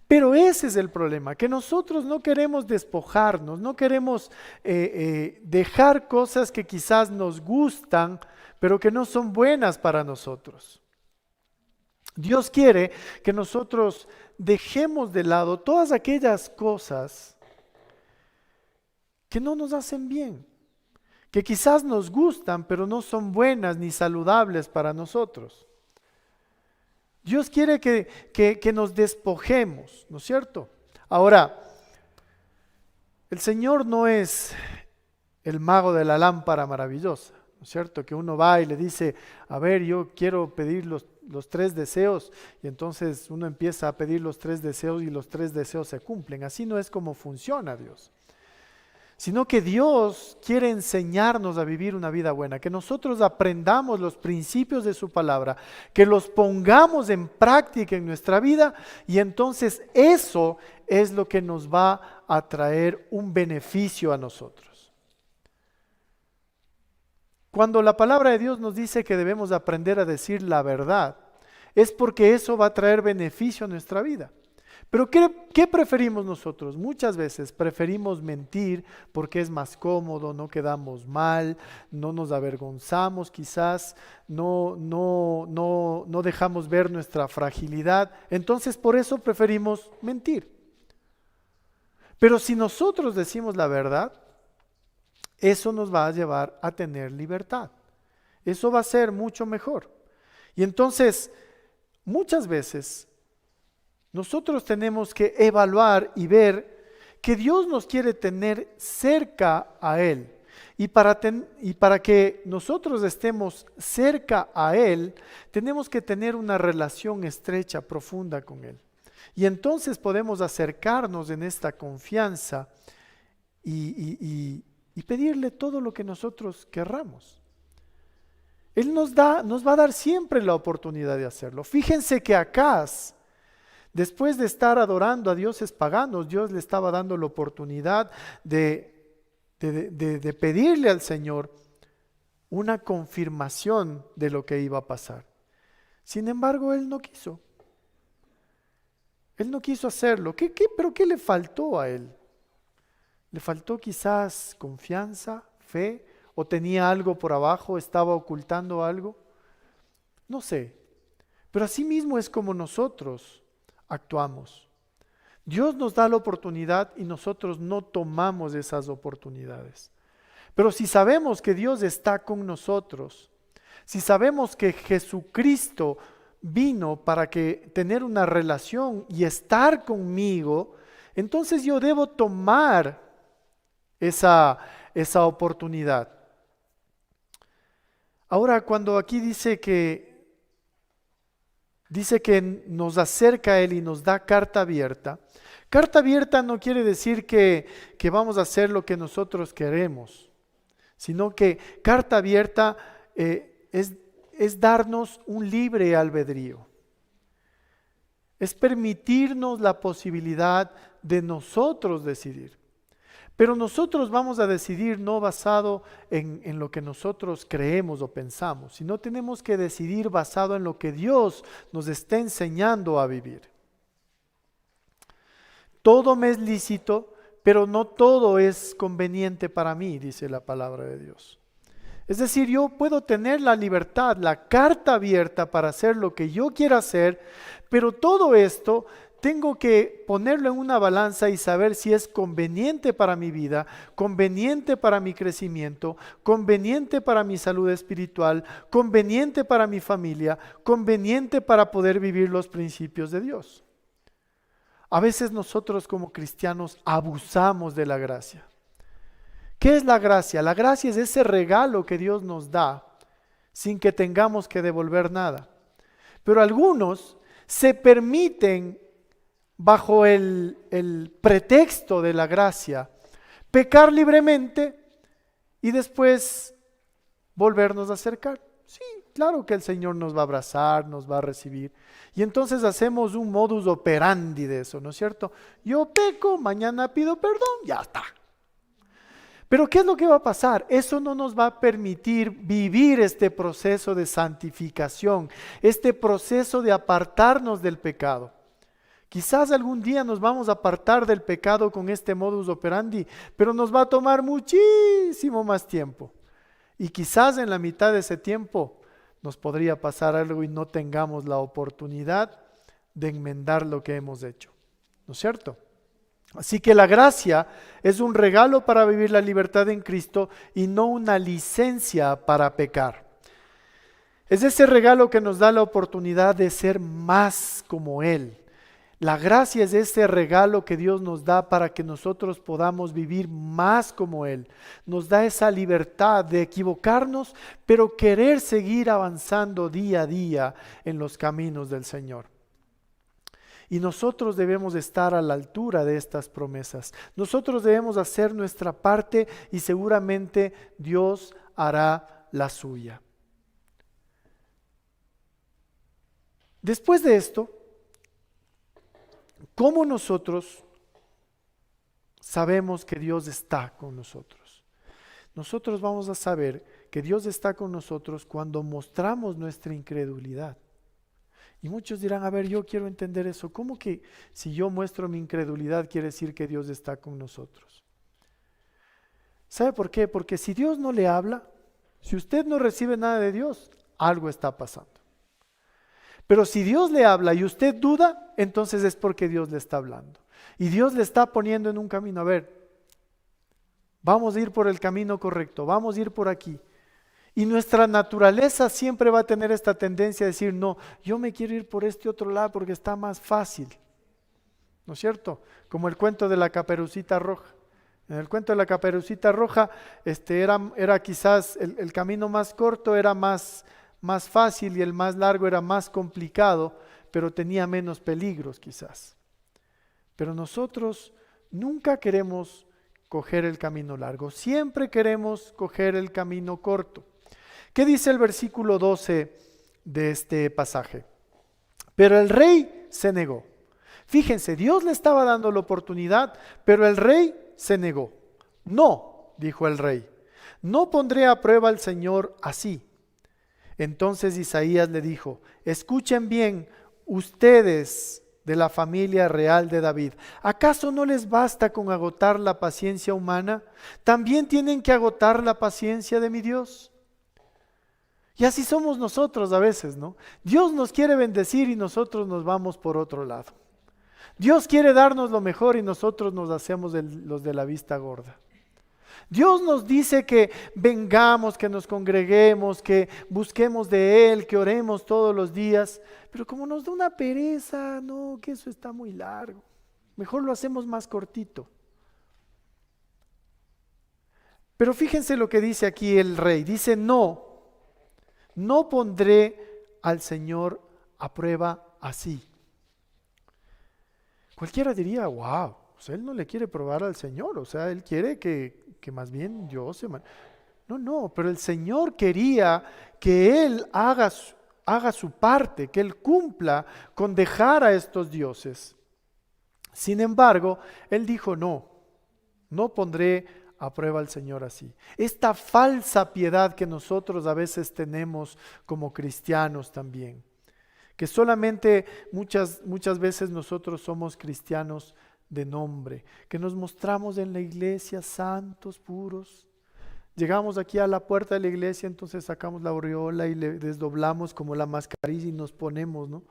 Pero ese es el problema, que nosotros no queremos despojarnos, no queremos dejar cosas que quizás nos gustan, pero que no son buenas para nosotros. Dios quiere que nosotros dejemos de lado todas aquellas cosas que no nos hacen bien, que quizás nos gustan, pero no son buenas ni saludables para nosotros. Dios quiere que nos despojemos, ¿no es cierto? Ahora, el Señor no es el mago de la lámpara maravillosa, ¿no es cierto? Que uno va y le dice, a ver, yo quiero pedir los 3 deseos, y entonces uno empieza a pedir los 3 deseos y los 3 deseos se cumplen. Así no es como funciona Dios. Sino que Dios quiere enseñarnos a vivir una vida buena, que nosotros aprendamos los principios de su palabra, que los pongamos en práctica en nuestra vida, y entonces eso es lo que nos va a traer un beneficio a nosotros. Cuando la palabra de Dios nos dice que debemos aprender a decir la verdad, es porque eso va a traer beneficio a nuestra vida. Pero ¿qué preferimos nosotros? Muchas veces preferimos mentir porque es más cómodo, no quedamos mal, no nos avergonzamos quizás, no dejamos ver nuestra fragilidad. Entonces por eso preferimos mentir. Pero si nosotros decimos la verdad, eso nos va a llevar a tener libertad. Eso va a ser mucho mejor. Y entonces, muchas veces nosotros tenemos que evaluar y ver que Dios nos quiere tener cerca a Él. Y para que nosotros estemos cerca a Él, tenemos que tener una relación estrecha, profunda con Él. Y entonces podemos acercarnos en esta confianza y pedirle todo lo que nosotros querramos. Él nos va a dar siempre la oportunidad de hacerlo. Fíjense que Acaz, después de estar adorando a dioses paganos, Dios le estaba dando la oportunidad de pedirle al Señor una confirmación de lo que iba a pasar. Sin embargo, él no quiso. Él no quiso hacerlo. ¿Pero qué le faltó a él? ¿Le faltó quizás confianza, fe? ¿O tenía algo por abajo? ¿Estaba ocultando algo? No sé. Pero así mismo es como nosotros actuamos. Dios nos da la oportunidad y nosotros no tomamos esas oportunidades. Pero si sabemos que Dios está con nosotros, si sabemos que Jesucristo vino para tener una relación y estar conmigo, entonces yo debo tomar esa oportunidad. Ahora, cuando aquí dice que nos acerca a Él y nos da carta abierta no quiere decir que vamos a hacer lo que nosotros queremos, sino que carta abierta es darnos un libre albedrío. Es permitirnos la posibilidad de nosotros decidir. Pero nosotros vamos a decidir no basado en lo que nosotros creemos o pensamos, sino tenemos que decidir basado en lo que Dios nos está enseñando a vivir. Todo me es lícito, pero no todo es conveniente para mí, dice la palabra de Dios. Es decir, yo puedo tener la libertad, la carta abierta para hacer lo que yo quiera hacer, pero todo esto tengo que ponerlo en una balanza y saber si es conveniente para mi vida, conveniente para mi crecimiento, conveniente para mi salud espiritual, conveniente para mi familia, conveniente para poder vivir los principios de Dios. A veces nosotros como cristianos abusamos de la gracia. ¿Qué es la gracia? La gracia es ese regalo que Dios nos da sin que tengamos que devolver nada. Pero algunos se permiten, bajo el pretexto de la gracia, pecar libremente y después volvernos a acercar. Sí, claro que el Señor nos va a abrazar, nos va a recibir. Y entonces hacemos un modus operandi de eso, ¿no es cierto? Yo peco, mañana pido perdón, ya está. Pero ¿qué es lo que va a pasar? Eso no nos va a permitir vivir este proceso de santificación, este proceso de apartarnos del pecado. Quizás algún día nos vamos a apartar del pecado con este modus operandi, pero nos va a tomar muchísimo más tiempo. Y quizás en la mitad de ese tiempo nos podría pasar algo y no tengamos la oportunidad de enmendar lo que hemos hecho. ¿No es cierto? Así que la gracia es un regalo para vivir la libertad en Cristo y no una licencia para pecar. Es ese regalo que nos da la oportunidad de ser más como Él. La gracia es ese regalo que Dios nos da para que nosotros podamos vivir más como Él. Nos da esa libertad de equivocarnos, pero querer seguir avanzando día a día en los caminos del Señor. Y nosotros debemos estar a la altura de estas promesas. Nosotros debemos hacer nuestra parte y seguramente Dios hará la suya. Después de esto, ¿cómo nosotros sabemos que Dios está con nosotros? Nosotros vamos a saber que Dios está con nosotros cuando mostramos nuestra incredulidad. Y muchos dirán, a ver, yo quiero entender eso. ¿Cómo que si yo muestro mi incredulidad quiere decir que Dios está con nosotros? ¿Sabe por qué? Porque si Dios no le habla, si usted no recibe nada de Dios, algo está pasando. Pero si Dios le habla y usted duda, entonces es porque Dios le está hablando. Y Dios le está poniendo en un camino. A ver, vamos a ir por el camino correcto, vamos a ir por aquí. Y nuestra naturaleza siempre va a tener esta tendencia a decir, no, yo me quiero ir por este otro lado porque está más fácil. ¿no es cierto? Como el cuento de la Caperucita Roja. En el cuento de la Caperucita Roja, era quizás el camino más corto, era más fácil, y el más largo era más complicado, pero tenía menos peligros quizás. Pero nosotros nunca queremos coger el camino largo, siempre queremos coger el camino corto. ¿Qué dice el versículo 12 de este pasaje? Pero el rey se negó. Fíjense, Dios le estaba dando la oportunidad, pero el rey se negó. No, dijo el rey, no pondré a prueba al Señor así. Entonces Isaías le dijo, escuchen bien ustedes de la familia real de David. ¿Acaso no les basta con agotar la paciencia humana? ¿También tienen que agotar la paciencia de mi Dios? Y así somos nosotros a veces, ¿no? Dios nos quiere bendecir y nosotros nos vamos por otro lado. Dios quiere darnos lo mejor y nosotros nos hacemos los de la vista gorda. Dios nos dice que vengamos, que nos congreguemos, que busquemos de Él, que oremos todos los días, pero como nos da una pereza, no, que eso está muy largo, mejor lo hacemos más cortito. Pero fíjense lo que dice aquí el rey, dice no pondré al Señor a prueba así. Cualquiera diría, wow, o sea, él no le quiere probar al Señor, o sea, él quiere que más bien yo se... No, pero el Señor quería que él haga su parte, que él cumpla con dejar a estos dioses. Sin embargo, él dijo, no pondré a prueba al Señor así. Esta falsa piedad que nosotros a veces tenemos como cristianos también, que solamente muchas veces nosotros somos cristianos de nombre, que nos mostramos en la iglesia santos, puros. Llegamos aquí a la puerta de la iglesia, entonces sacamos la aureola y le desdoblamos como la mascarilla y nos ponemos, ¿no?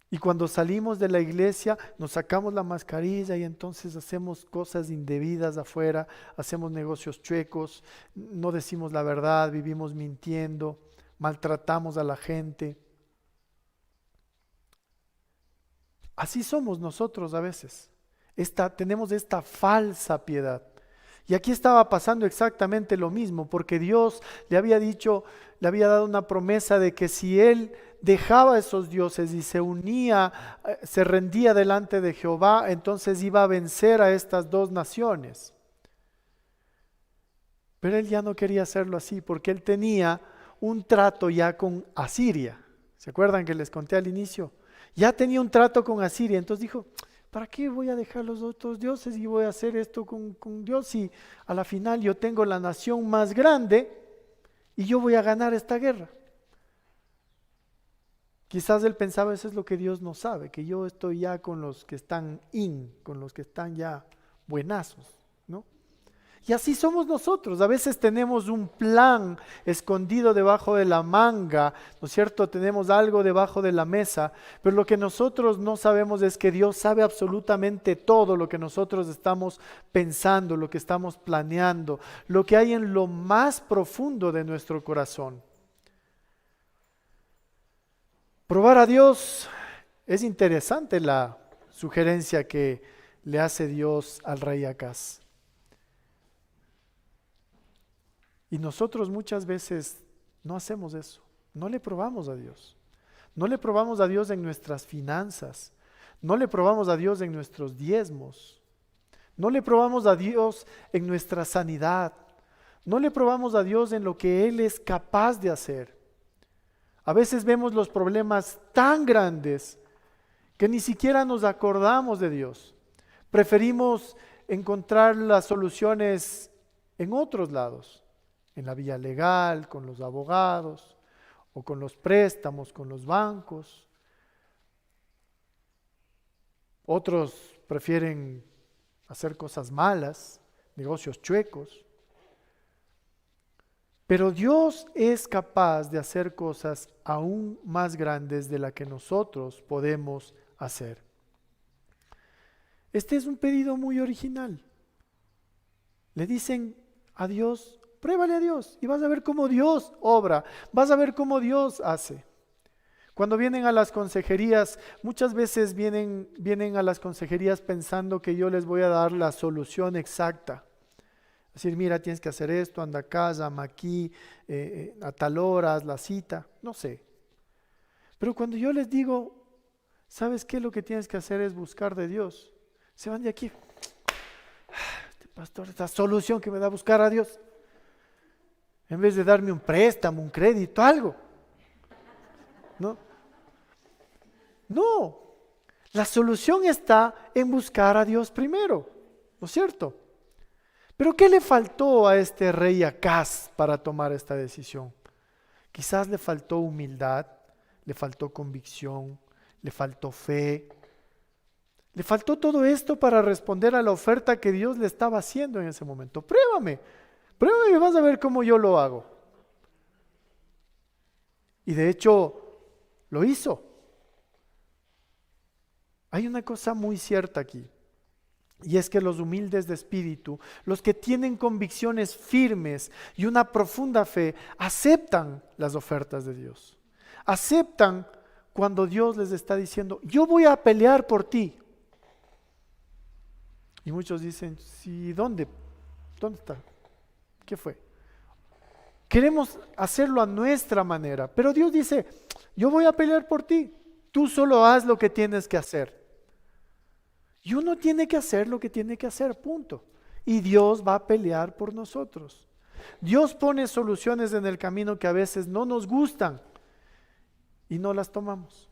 Y cuando salimos de la iglesia nos sacamos la mascarilla y entonces hacemos cosas indebidas afuera, hacemos negocios chuecos, no decimos la verdad, vivimos mintiendo, maltratamos a la gente. Así somos nosotros a veces. Tenemos esta falsa piedad. Y aquí estaba pasando exactamente lo mismo, porque Dios le había dado una promesa de que si él dejaba a esos dioses y se rendía delante de Jehová, entonces iba a vencer a estas dos naciones. Pero él ya no quería hacerlo así, porque él tenía un trato ya con Asiria. ¿Se acuerdan que les conté al inicio? Ya tenía un trato con Asiria, entonces dijo, ¿para qué voy a dejar los otros dioses y voy a hacer esto con Dios si a la final yo tengo la nación más grande y yo voy a ganar esta guerra? Quizás él pensaba, eso es lo que Dios no sabe, que yo estoy ya con los que están con los que están ya buenazos, ¿no? Y así somos nosotros, a veces tenemos un plan escondido debajo de la manga, ¿no es cierto? Tenemos algo debajo de la mesa, pero lo que nosotros no sabemos es que Dios sabe absolutamente todo lo que nosotros estamos pensando, lo que estamos planeando, lo que hay en lo más profundo de nuestro corazón. Probar a Dios, es interesante la sugerencia que le hace Dios al rey Acaz. Y nosotros muchas veces no hacemos eso, no le probamos a Dios. No le probamos a Dios en nuestras finanzas, no le probamos a Dios en nuestros diezmos, no le probamos a Dios en nuestra sanidad, no le probamos a Dios en lo que Él es capaz de hacer. A veces vemos los problemas tan grandes que ni siquiera nos acordamos de Dios. Preferimos encontrar las soluciones en otros lados, en la vía legal, con los abogados, o con los préstamos, con los bancos. Otros prefieren hacer cosas malas, negocios chuecos. Pero Dios es capaz de hacer cosas aún más grandes de las que nosotros podemos hacer. Este es un pedido muy original. Le dicen a Dios, pruébale a Dios y vas a ver cómo Dios obra, vas a ver cómo Dios hace. Cuando vienen a las consejerías, muchas veces vienen a las consejerías pensando que yo les voy a dar la solución exacta. Decir, mira, tienes que hacer esto, anda acá, llama aquí, a tal hora, haz la cita, no sé. Pero cuando yo les digo, ¿sabes qué? Lo que tienes que hacer es buscar de Dios. Se van de aquí. Este pastor, esta solución que me da a buscar a Dios. En vez de darme un préstamo, un crédito, algo. No, la solución está en buscar a Dios primero, ¿no es cierto? Pero ¿qué le faltó a este rey Acaz para tomar esta decisión? Quizás le faltó humildad, le faltó convicción, le faltó fe. Le faltó todo esto para responder a la oferta que Dios le estaba haciendo en ese momento. Pruébame y vas a ver cómo yo lo hago. Y de hecho, lo hizo. Hay una cosa muy cierta aquí, y es que los humildes de espíritu, los que tienen convicciones firmes y una profunda fe, aceptan las ofertas de Dios. Aceptan cuando Dios les está diciendo, yo voy a pelear por ti. Y muchos dicen, sí, ¿dónde está? ¿Qué fue? Queremos hacerlo a nuestra manera, pero Dios dice, yo voy a pelear por ti. Tú solo haz lo que tienes que hacer. Y uno tiene que hacer lo que tiene que hacer, punto. Y Dios va a pelear por nosotros. Dios pone soluciones en el camino que a veces no nos gustan y no las tomamos.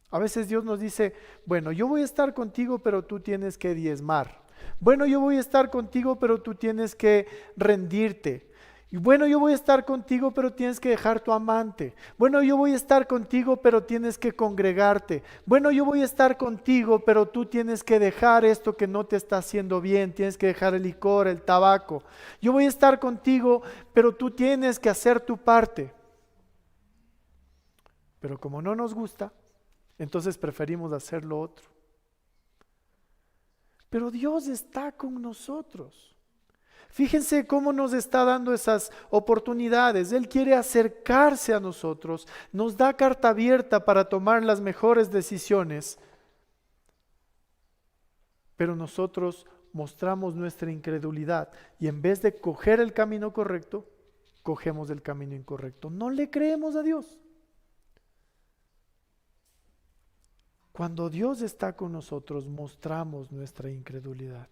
A veces Dios nos dice, bueno, yo voy a estar contigo, pero tú tienes que diezmar. Bueno, yo voy a estar contigo, pero tú tienes que rendirte. Y bueno, yo voy a estar contigo, pero tienes que dejar tu amante. Bueno, yo voy a estar contigo, pero tienes que congregarte. Bueno, yo voy a estar contigo, pero tú tienes que dejar esto que no te está haciendo bien. Tienes que dejar el licor, el tabaco. Yo voy a estar contigo, pero tú tienes que hacer tu parte. Pero como no nos gusta, entonces preferimos hacer lo otro. Pero Dios está con nosotros. Fíjense cómo nos está dando esas oportunidades. Él quiere acercarse a nosotros, nos da carta abierta para tomar las mejores decisiones. Pero nosotros mostramos nuestra incredulidad y en vez de coger el camino correcto, cogemos el camino incorrecto. No le creemos a Dios. Cuando Dios está con nosotros, mostramos nuestra incredulidad.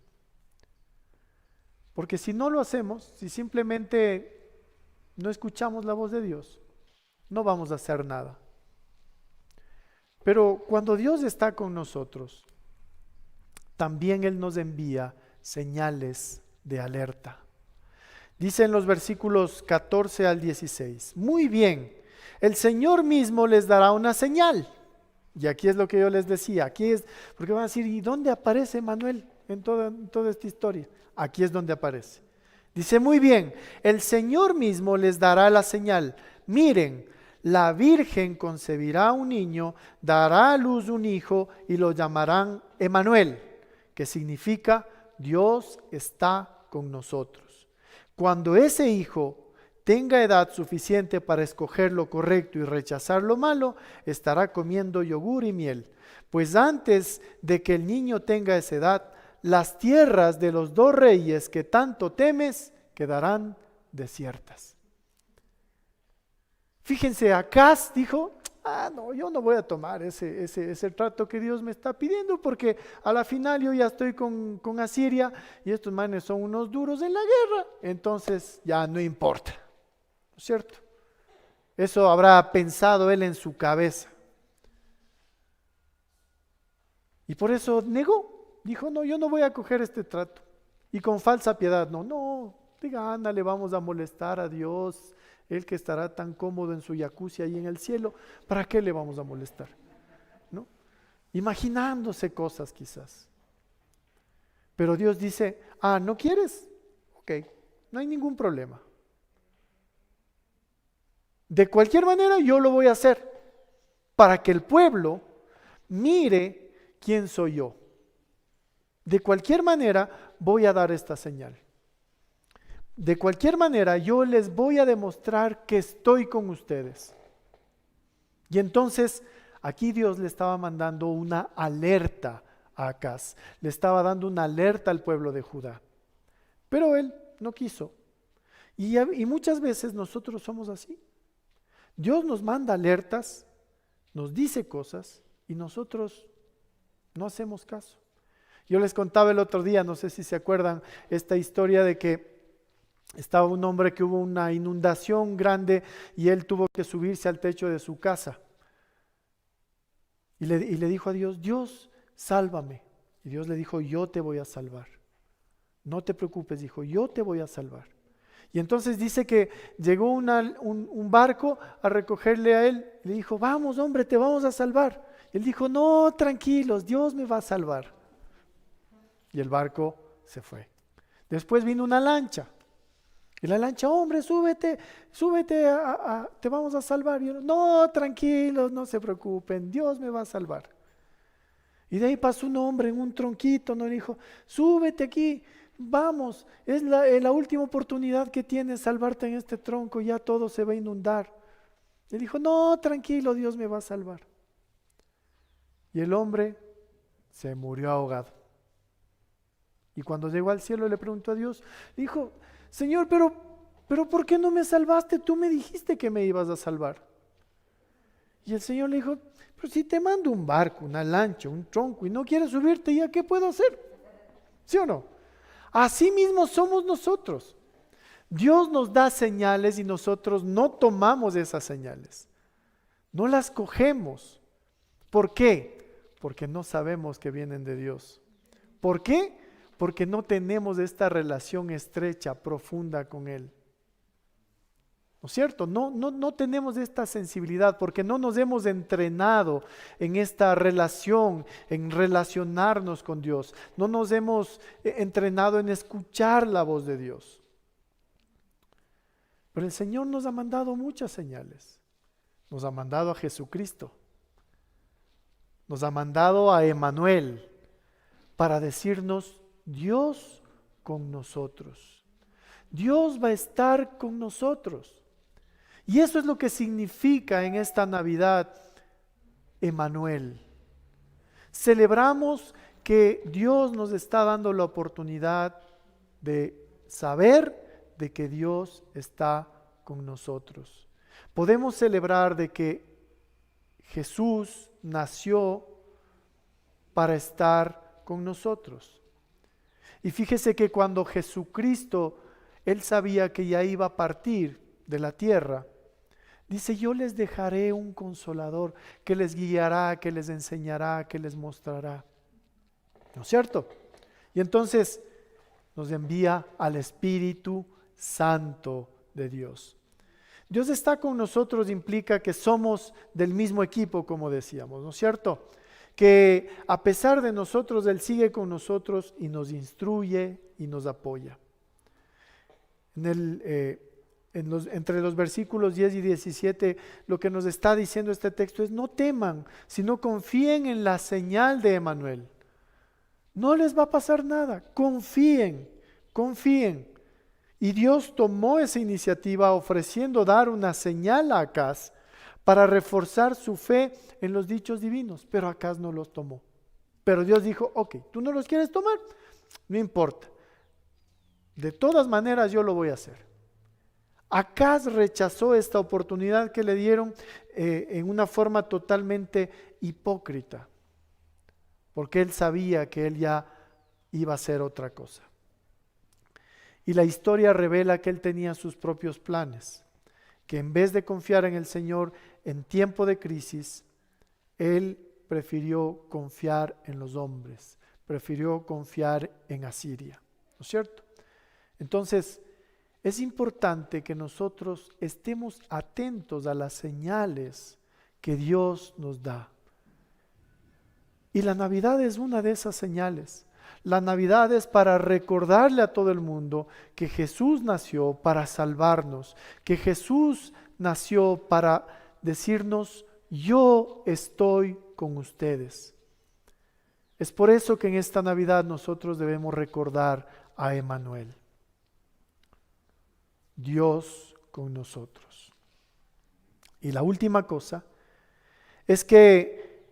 Porque si no lo hacemos, si simplemente no escuchamos la voz de Dios, no vamos a hacer nada. Pero cuando Dios está con nosotros, también Él nos envía señales de alerta. Dice en los versículos 14 al 16, muy bien, el Señor mismo les dará una señal. Y aquí es lo que yo les decía, aquí es, porque van a decir, ¿y dónde aparece Manuel en toda esta historia? Aquí es donde aparece. Dice, muy bien, el Señor mismo les dará la señal. Miren, la Virgen concebirá un niño, dará a luz un hijo y lo llamarán Emmanuel, que significa Dios está con nosotros. Cuando ese hijo tenga edad suficiente para escoger lo correcto y rechazar lo malo, estará comiendo yogur y miel. Pues antes de que el niño tenga esa edad, las tierras de los dos reyes que tanto temes quedarán desiertas. Fíjense, Acaz dijo, no, yo no voy a tomar ese trato que Dios me está pidiendo porque a la final yo ya estoy con Asiria y estos manes son unos duros en la guerra, entonces ya no importa, ¿no es cierto? Eso habrá pensado él en su cabeza. Y por eso negó. Dijo, no, yo no voy a coger este trato. Y con falsa piedad, no, diga, ándale, vamos a molestar a Dios, Él que estará tan cómodo en su jacuzzi ahí en el cielo, ¿para qué le vamos a molestar? ¿No? Imaginándose cosas quizás. Pero Dios dice, ¿no quieres? Ok, no hay ningún problema. De cualquier manera yo lo voy a hacer, para que el pueblo mire quién soy yo. De cualquier manera voy a dar esta señal. De cualquier manera yo les voy a demostrar que estoy con ustedes. Y entonces aquí Dios le estaba mandando una alerta a Acaz, le estaba dando una alerta al pueblo de Judá, pero él no quiso. Y muchas veces nosotros somos así. Dios nos manda alertas, nos dice cosas y nosotros no hacemos caso. Yo les contaba el otro día, no sé si se acuerdan, esta historia de que estaba un hombre que hubo una inundación grande y él tuvo que subirse al techo de su casa. Y le dijo a Dios, Dios, sálvame. Y Dios le dijo, yo te voy a salvar. No te preocupes, dijo, yo te voy a salvar. Y entonces dice que llegó un barco a recogerle a él. Le dijo, vamos hombre, te vamos a salvar. Y él dijo, no, tranquilos, Dios me va a salvar. Y el barco se fue. Después vino una lancha. Y la lancha, hombre, súbete, te vamos a salvar. Y él, no, tranquilos, no se preocupen, Dios me va a salvar. Y de ahí pasó un hombre en un tronquito, nos dijo, súbete aquí, vamos, es la última oportunidad que tienes salvarte en este tronco, ya todo se va a inundar. Y dijo, no, tranquilo, Dios me va a salvar. Y el hombre se murió ahogado. Y cuando llegó al cielo le preguntó a Dios, dijo, Señor, pero ¿por qué no me salvaste? Tú me dijiste que me ibas a salvar. Y el Señor le dijo, pero si te mando un barco, una lancha, un tronco y no quieres subirte, ¿ya qué puedo hacer? ¿Sí o no? Así mismo somos nosotros. Dios nos da señales y nosotros no tomamos esas señales. No las cogemos. ¿Por qué? Porque no sabemos que vienen de Dios. ¿Por qué? Porque no tenemos esta relación estrecha, profunda con Él. ¿No es cierto? No tenemos esta sensibilidad porque no nos hemos entrenado en esta relación, en relacionarnos con Dios. No nos hemos entrenado en escuchar la voz de Dios. Pero el Señor nos ha mandado muchas señales. Nos ha mandado a Jesucristo. Nos ha mandado a Emmanuel para decirnos, Dios con nosotros. Dios va a estar con nosotros. Y eso es lo que significa en esta Navidad Emmanuel. Celebramos que Dios nos está dando la oportunidad de saber de que Dios está con nosotros. Podemos celebrar de que Jesús nació para estar con nosotros. Y fíjese que cuando Jesucristo, Él sabía que ya iba a partir de la tierra, dice, yo les dejaré un consolador que les guiará, que les enseñará, que les mostrará. ¿No es cierto? Y entonces nos envía al Espíritu Santo de Dios. Dios está con nosotros implica que somos del mismo equipo, como decíamos, ¿no es cierto? Que a pesar de nosotros, Él sigue con nosotros y nos instruye y nos apoya. Entre los versículos 10 y 17, lo que nos está diciendo este texto es, no teman, sino confíen en la señal de Emmanuel. No les va a pasar nada, confíen. Y Dios tomó esa iniciativa ofreciendo dar una señal a Acaz para reforzar su fe en los dichos divinos, pero Acaz no los tomó. Pero Dios dijo, ok, ¿tú no los quieres tomar? No importa. De todas maneras yo lo voy a hacer. Acaz rechazó esta oportunidad que le dieron en una forma totalmente hipócrita, porque él sabía que él ya iba a hacer otra cosa. Y la historia revela que él tenía sus propios planes, que en vez de confiar en el Señor en tiempo de crisis, él prefirió confiar en los hombres, prefirió confiar en Asiria, ¿no es cierto? Entonces, es importante que nosotros estemos atentos a las señales que Dios nos da. Y la Navidad es una de esas señales. La Navidad es para recordarle a todo el mundo que Jesús nació para salvarnos, que Jesús nació para decirnos, yo estoy con ustedes. Es por eso que en esta Navidad nosotros debemos recordar a Emmanuel. Dios con nosotros. Y la última cosa es que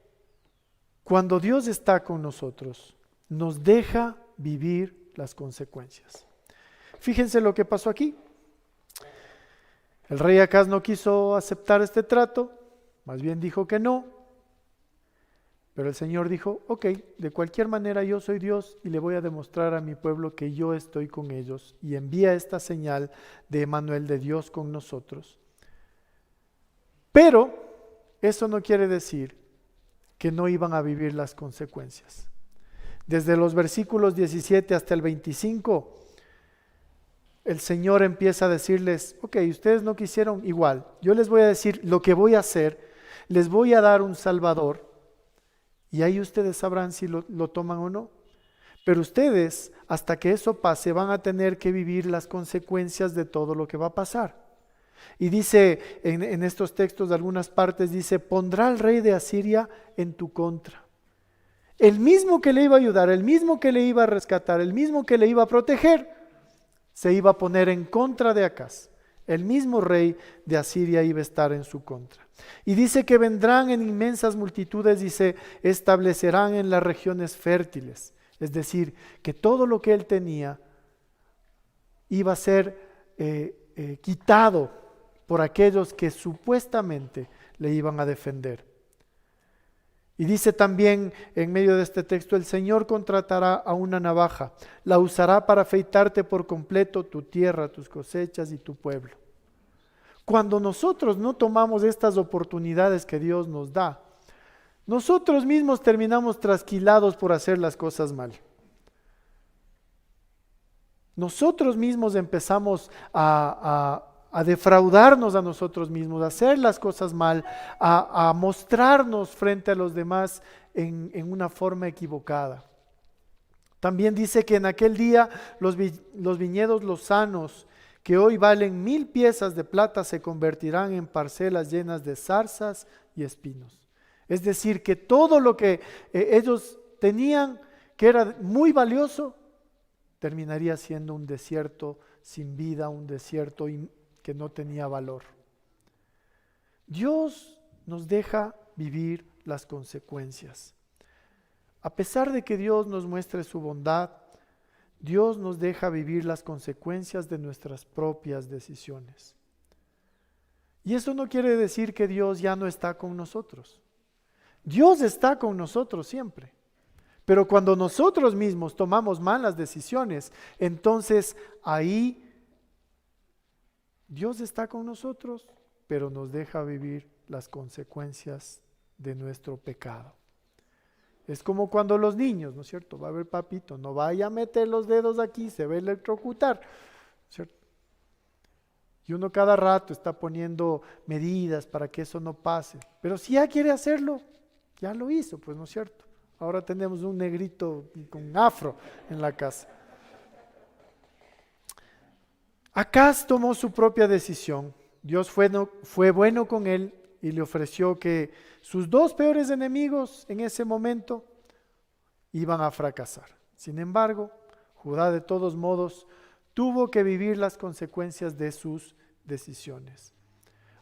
cuando Dios está con nosotros, nos deja vivir las consecuencias. Fíjense lo que pasó aquí. El rey Acaz no quiso aceptar este trato, más bien dijo que no, pero el Señor dijo, ok, de cualquier manera yo soy Dios y le voy a demostrar a mi pueblo que yo estoy con ellos, y envía esta señal de Emmanuel, de Dios con nosotros. Pero eso no quiere decir que no iban a vivir las consecuencias. Desde los versículos 17 hasta el 25, el Señor empieza a decirles, ok, ustedes no quisieron igual, yo les voy a decir lo que voy a hacer, les voy a dar un Salvador, y ahí ustedes sabrán si lo toman o no. Pero ustedes, hasta que eso pase, van a tener que vivir las consecuencias de todo lo que va a pasar. Y dice en estos textos, de algunas partes, dice, pondrá al rey de Asiria en tu contra. El mismo que le iba a ayudar, el mismo que le iba a rescatar, el mismo que le iba a proteger, se iba a poner en contra de Acaz. El mismo rey de Asiria iba a estar en su contra. Y dice que vendrán en inmensas multitudes y se establecerán en las regiones fértiles. Es decir, que todo lo que él tenía iba a ser quitado por aquellos que supuestamente le iban a defender. Y dice también en medio de este texto, el Señor contratará a una navaja, la usará para afeitarte por completo tu tierra, tus cosechas y tu pueblo. Cuando nosotros no tomamos estas oportunidades que Dios nos da, nosotros mismos terminamos trasquilados por hacer las cosas mal. Nosotros mismos empezamos a defraudarnos a nosotros mismos, a hacer las cosas mal, a mostrarnos frente a los demás en una forma equivocada. También dice que en aquel día los viñedos lozanos, que hoy valen 1000 piezas de plata, se convertirán en parcelas llenas de zarzas y espinos. Es decir, que todo lo que ellos tenían, que era muy valioso, terminaría siendo un desierto sin vida, un desierto que no tenía valor. Dios nos deja vivir las consecuencias. A pesar de que Dios nos muestre su bondad, Dios nos deja vivir las consecuencias de nuestras propias decisiones. Y eso no quiere decir que Dios ya no está con nosotros. Dios está con nosotros siempre. Pero cuando nosotros mismos tomamos malas decisiones, entonces ahí Dios está con nosotros, pero nos deja vivir las consecuencias de nuestro pecado. Es como cuando los niños, ¿no es cierto? Va a ver, papito, no vaya a meter los dedos aquí, se va a electrocutar, ¿cierto? Y uno cada rato está poniendo medidas para que eso no pase. Pero si ya quiere hacerlo, ya lo hizo, pues, ¿no es cierto? Ahora tenemos un negrito con afro en la casa. Acaz tomó su propia decisión. Dios fue bueno con él y le ofreció que sus 2 peores enemigos en ese momento iban a fracasar. Sin embargo, Judá de todos modos tuvo que vivir las consecuencias de sus decisiones.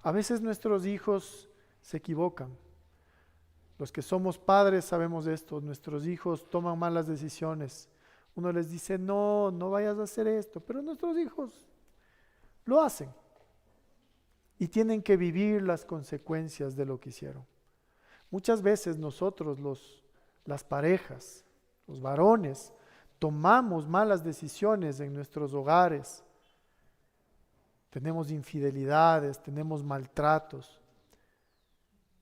A veces nuestros hijos se equivocan. Los que somos padres sabemos esto. Nuestros hijos toman malas decisiones. Uno les dice, no vayas a hacer esto, pero nuestros hijos lo hacen. Y tienen que vivir las consecuencias de lo que hicieron. Muchas veces nosotros, las parejas, los varones, tomamos malas decisiones en nuestros hogares. Tenemos infidelidades, tenemos maltratos.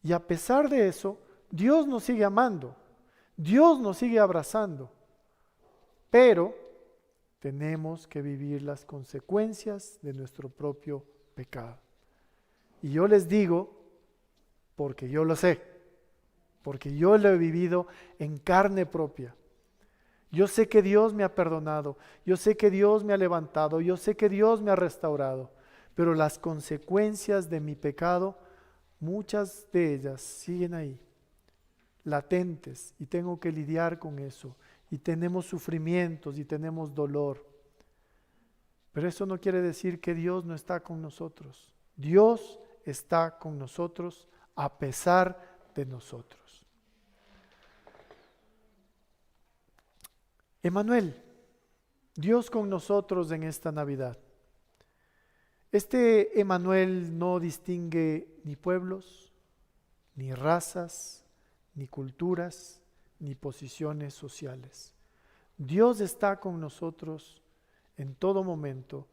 Y a pesar de eso, Dios nos sigue amando, Dios nos sigue abrazando, pero tenemos que vivir las consecuencias de nuestro propio pecado. Y yo les digo, porque yo lo sé, porque yo lo he vivido en carne propia. Yo sé que Dios me ha perdonado, yo sé que Dios me ha levantado, yo sé que Dios me ha restaurado, pero las consecuencias de mi pecado, muchas de ellas siguen ahí, latentes, y tengo que lidiar con eso, y tenemos sufrimientos y tenemos dolor. Pero eso no quiere decir que Dios no está con nosotros. Dios está con nosotros a pesar de nosotros. Emmanuel, Dios con nosotros en esta Navidad. Este Emmanuel no distingue ni pueblos, ni razas, ni culturas, ni posiciones sociales. Dios está con nosotros en todo momento,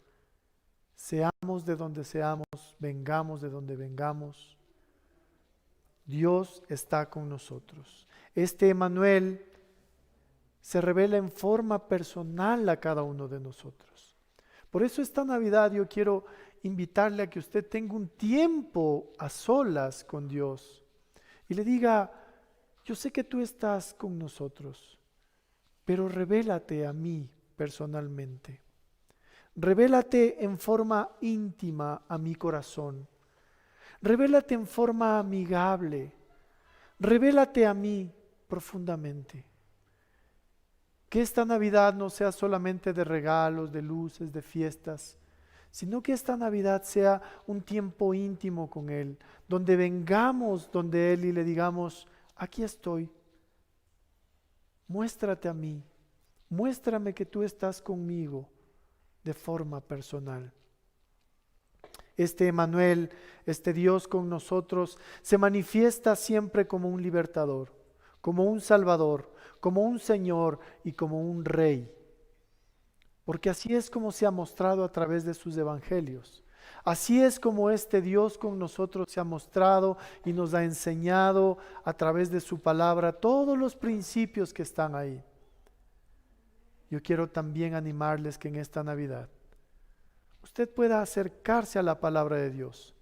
seamos de donde seamos, vengamos de donde vengamos. Dios está con nosotros. Este Emmanuel se revela en forma personal a cada uno de nosotros. Por eso esta Navidad yo quiero invitarle a que usted tenga un tiempo a solas con Dios y le diga: yo sé que tú estás con nosotros, pero revélate a mí personalmente. Revélate en forma íntima a mi corazón. Revélate en forma amigable. Revélate a mí profundamente. Que esta Navidad no sea solamente de regalos, de luces, de fiestas, sino que esta Navidad sea un tiempo íntimo con Él, donde vengamos donde Él y le digamos: aquí estoy, muéstrate a mí, muéstrame que tú estás conmigo de forma personal. Este Emmanuel, este Dios con nosotros, se manifiesta siempre como un libertador, como un salvador, como un Señor y como un Rey. Porque así es como se ha mostrado a través de sus evangelios. Así es como este Dios con nosotros se ha mostrado y nos ha enseñado a través de su palabra todos los principios que están ahí. Yo quiero también animarles que en esta Navidad usted pueda acercarse a la palabra de Dios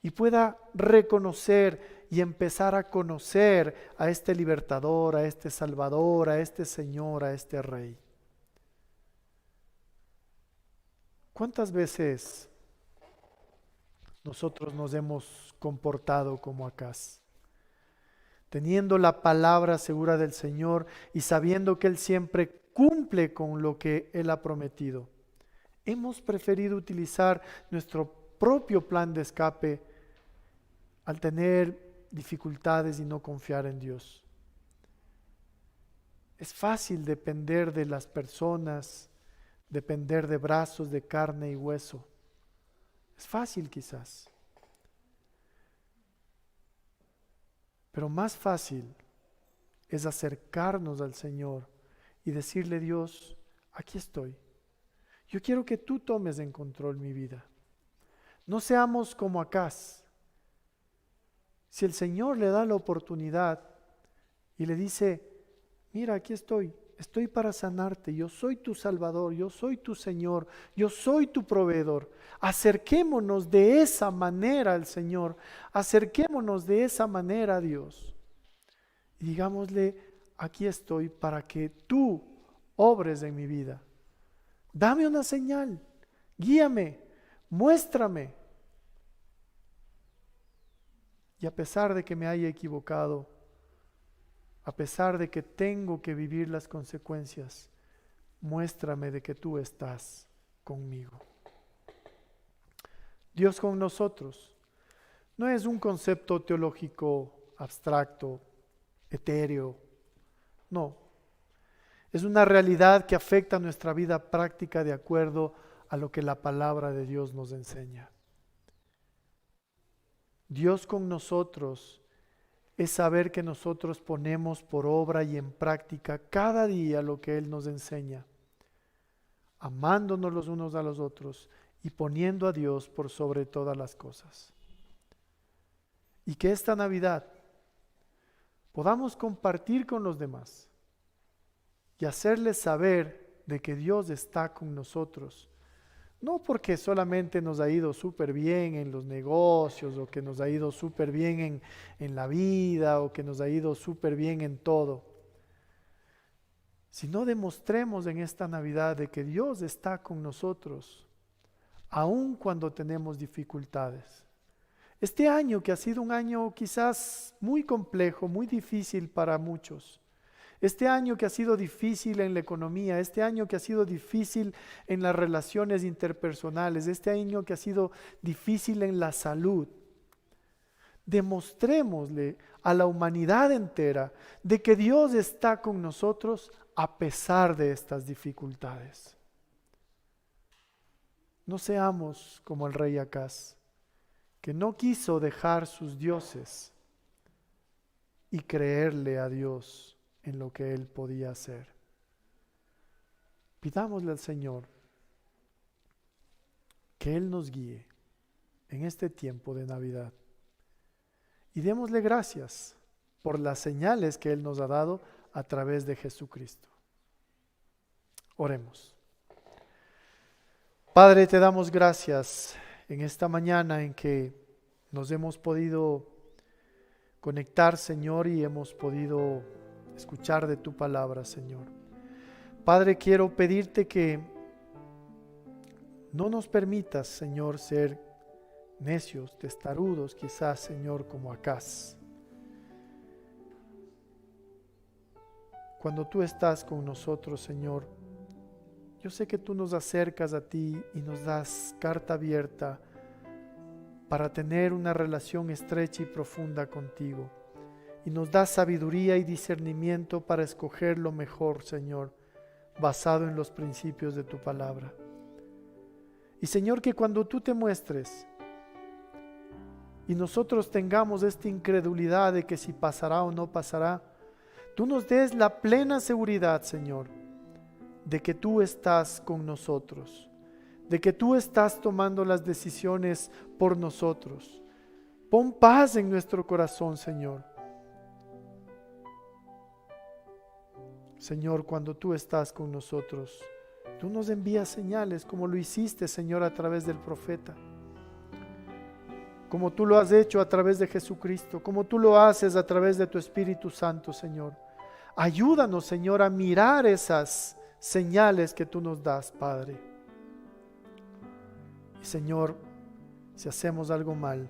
y pueda reconocer y empezar a conocer a este libertador, a este salvador, a este Señor, a este Rey. ¿Cuántas veces nosotros nos hemos comportado como Acaz? Teniendo la palabra segura del Señor y sabiendo que Él siempre cumple con lo que Él ha prometido. Hemos preferido utilizar nuestro propio plan de escape al tener dificultades y no confiar en Dios. Es fácil depender de las personas, depender de brazos de carne y hueso. Es fácil quizás. Pero más fácil es acercarnos al Señor y decirle: Dios, aquí estoy. Yo quiero que tú tomes en control mi vida. No seamos como Acaz. Si el Señor le da la oportunidad y le dice: mira, aquí estoy para sanarte, yo soy tu Salvador, yo soy tu Señor, yo soy tu proveedor. Acerquémonos de esa manera al Señor, acerquémonos de esa manera a Dios. Y digámosle: aquí estoy para que tú obres en mi vida. Dame una señal, guíame, muéstrame. Y a pesar de que me haya equivocado, a pesar de que tengo que vivir las consecuencias, muéstrame de que tú estás conmigo. Dios con nosotros no es un concepto teológico abstracto, etéreo, no. Es una realidad que afecta nuestra vida práctica de acuerdo a lo que la palabra de Dios nos enseña. Dios con nosotros es saber que nosotros ponemos por obra y en práctica cada día lo que Él nos enseña, amándonos los unos a los otros y poniendo a Dios por sobre todas las cosas. Y que esta Navidad podamos compartir con los demás y hacerles saber de que Dios está con nosotros. No porque solamente nos ha ido súper bien en los negocios o que nos ha ido súper bien en la vida o que nos ha ido súper bien en todo, sino demostremos en esta Navidad de que Dios está con nosotros, aun cuando tenemos dificultades. Este año, que ha sido un año quizás muy complejo, muy difícil para muchos, este año que ha sido difícil en la economía, este año que ha sido difícil en las relaciones interpersonales, este año que ha sido difícil en la salud, Demostrémosle a la humanidad entera de que Dios está con nosotros a pesar de estas dificultades. No seamos como el rey Acaz, que no quiso dejar sus dioses y creerle a Dios en lo que Él podía hacer. Pidámosle al Señor que Él nos guíe en este tiempo de Navidad. Y démosle gracias por las señales que Él nos ha dado a través de Jesucristo. Oremos. Padre, te damos gracias en esta mañana en que nos hemos podido conectar, Señor, y hemos podido escuchar de tu palabra, Señor. Padre, quiero pedirte que no nos permitas, Señor, ser necios, testarudos, quizás, Señor, como Acaz. Cuando tú estás con nosotros, Señor, yo sé que tú nos acercas a ti y nos das carta abierta para tener una relación estrecha y profunda contigo. Y nos das sabiduría y discernimiento para escoger lo mejor, Señor, basado en los principios de tu palabra. Y Señor, que cuando tú te muestres y nosotros tengamos esta incredulidad de que si pasará o no pasará, tú nos des la plena seguridad, Señor, de que tú estás con nosotros, de que tú estás tomando las decisiones por nosotros. Pon paz en nuestro corazón, Señor. Señor, cuando tú estás con nosotros, tú nos envías señales como lo hiciste, Señor, a través del profeta. Como tú lo has hecho a través de Jesucristo, como tú lo haces a través de tu Espíritu Santo, Señor. Ayúdanos, Señor, a mirar esas señales que tú nos das, Padre. Y Señor, si hacemos algo mal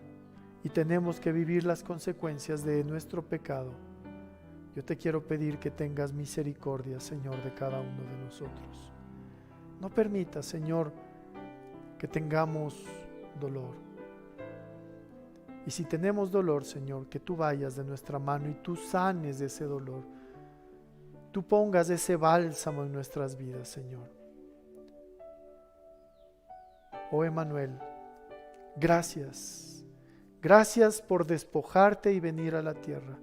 y tenemos que vivir las consecuencias de nuestro pecado, yo te quiero pedir que tengas misericordia, Señor, de cada uno de nosotros. No permitas, Señor, que tengamos dolor. Y si tenemos dolor, Señor, que tú vayas de nuestra mano y tú sanes de ese dolor. Tú pongas ese bálsamo en nuestras vidas, Señor. Oh Emmanuel, gracias. Gracias por despojarte y venir a la tierra.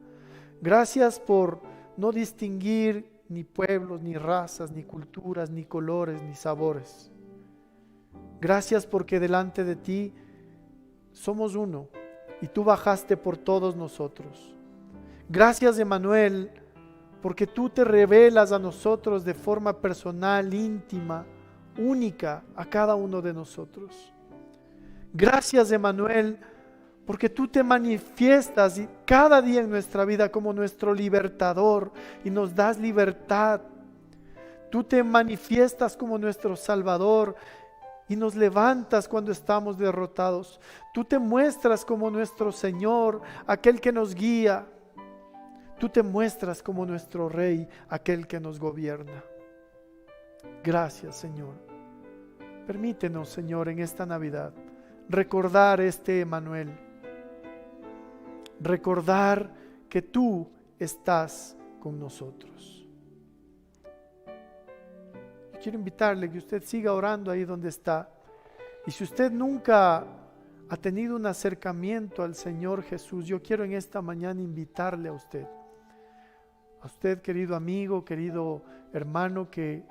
Gracias por no distinguir ni pueblos, ni razas, ni culturas, ni colores, ni sabores. Gracias porque delante de ti somos uno y tú bajaste por todos nosotros. Gracias, Emmanuel, porque tú te revelas a nosotros de forma personal, íntima, única a cada uno de nosotros. Gracias, Emmanuel, porque tú te manifiestas cada día en nuestra vida como nuestro libertador y nos das libertad. Tú te manifiestas como nuestro Salvador y nos levantas cuando estamos derrotados. Tú te muestras como nuestro Señor, aquel que nos guía. Tú te muestras como nuestro Rey, aquel que nos gobierna. Gracias, Señor. Permítenos, Señor, en esta Navidad recordar este Emmanuel. Recordar que tú estás con nosotros. Quiero invitarle que usted siga orando ahí donde está. Y si usted nunca ha tenido un acercamiento al Señor Jesús, yo quiero en esta mañana invitarle a usted, querido amigo, querido hermano, que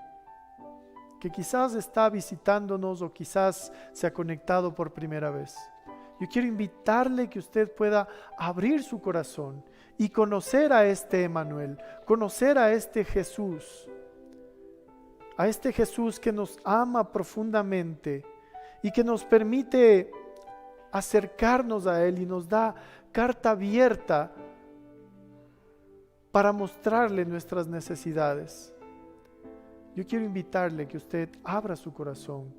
quizás está visitándonos o quizás se ha conectado por primera vez. Yo quiero invitarle que usted pueda abrir su corazón y conocer a este Emmanuel, conocer a este Jesús que nos ama profundamente y que nos permite acercarnos a Él y nos da carta abierta para mostrarle nuestras necesidades. Yo quiero invitarle que usted abra su corazón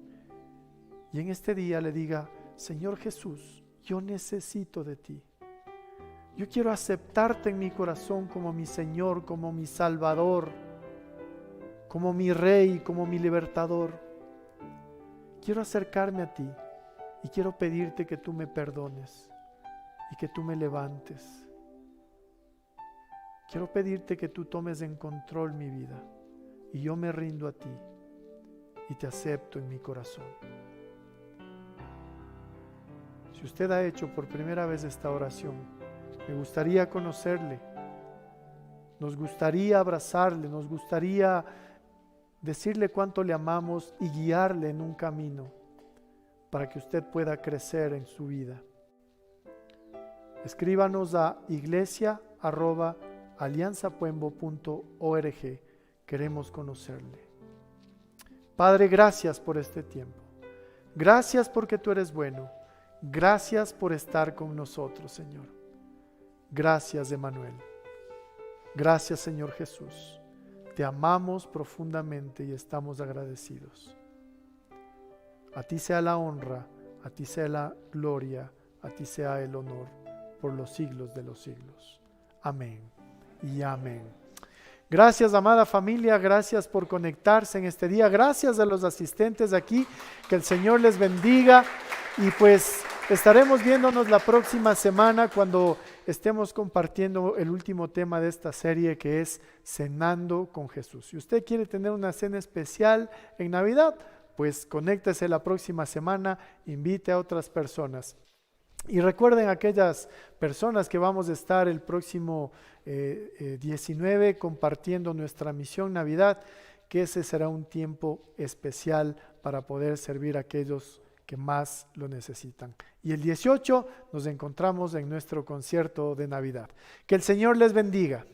y en este día le diga: Señor Jesús, yo necesito de ti. Yo quiero aceptarte en mi corazón como mi Señor, como mi Salvador, como mi Rey, como mi Libertador. Quiero acercarme a ti y quiero pedirte que tú me perdones y que tú me levantes. Quiero pedirte que tú tomes en control mi vida y yo me rindo a ti y te acepto en mi corazón. Si usted ha hecho por primera vez esta oración, me gustaría conocerle, nos gustaría abrazarle, nos gustaría decirle cuánto le amamos y guiarle en un camino para que usted pueda crecer en su vida. Escríbanos a iglesia@alianzapuembo.org. Queremos conocerle. Padre, gracias por este tiempo. Gracias porque tú eres bueno. Gracias por estar con nosotros, Señor. Gracias, Emmanuel. Gracias, Señor Jesús. Te amamos profundamente y estamos agradecidos. A ti sea la honra, a ti sea la gloria, a ti sea el honor por los siglos de los siglos. Amén y amén. Gracias, amada familia, gracias por conectarse en este día. Gracias a los asistentes aquí, que el Señor les bendiga. Y pues estaremos viéndonos la próxima semana cuando estemos compartiendo el último tema de esta serie, que es Cenando con Jesús. Si usted quiere tener una cena especial en Navidad, pues conéctese la próxima semana, invite a otras personas. Y recuerden aquellas personas que vamos a estar el próximo 19 compartiendo nuestra misión Navidad, que ese será un tiempo especial para poder servir a aquellos que más lo necesitan. Y el 18 nos encontramos en nuestro concierto de Navidad. Que el Señor les bendiga.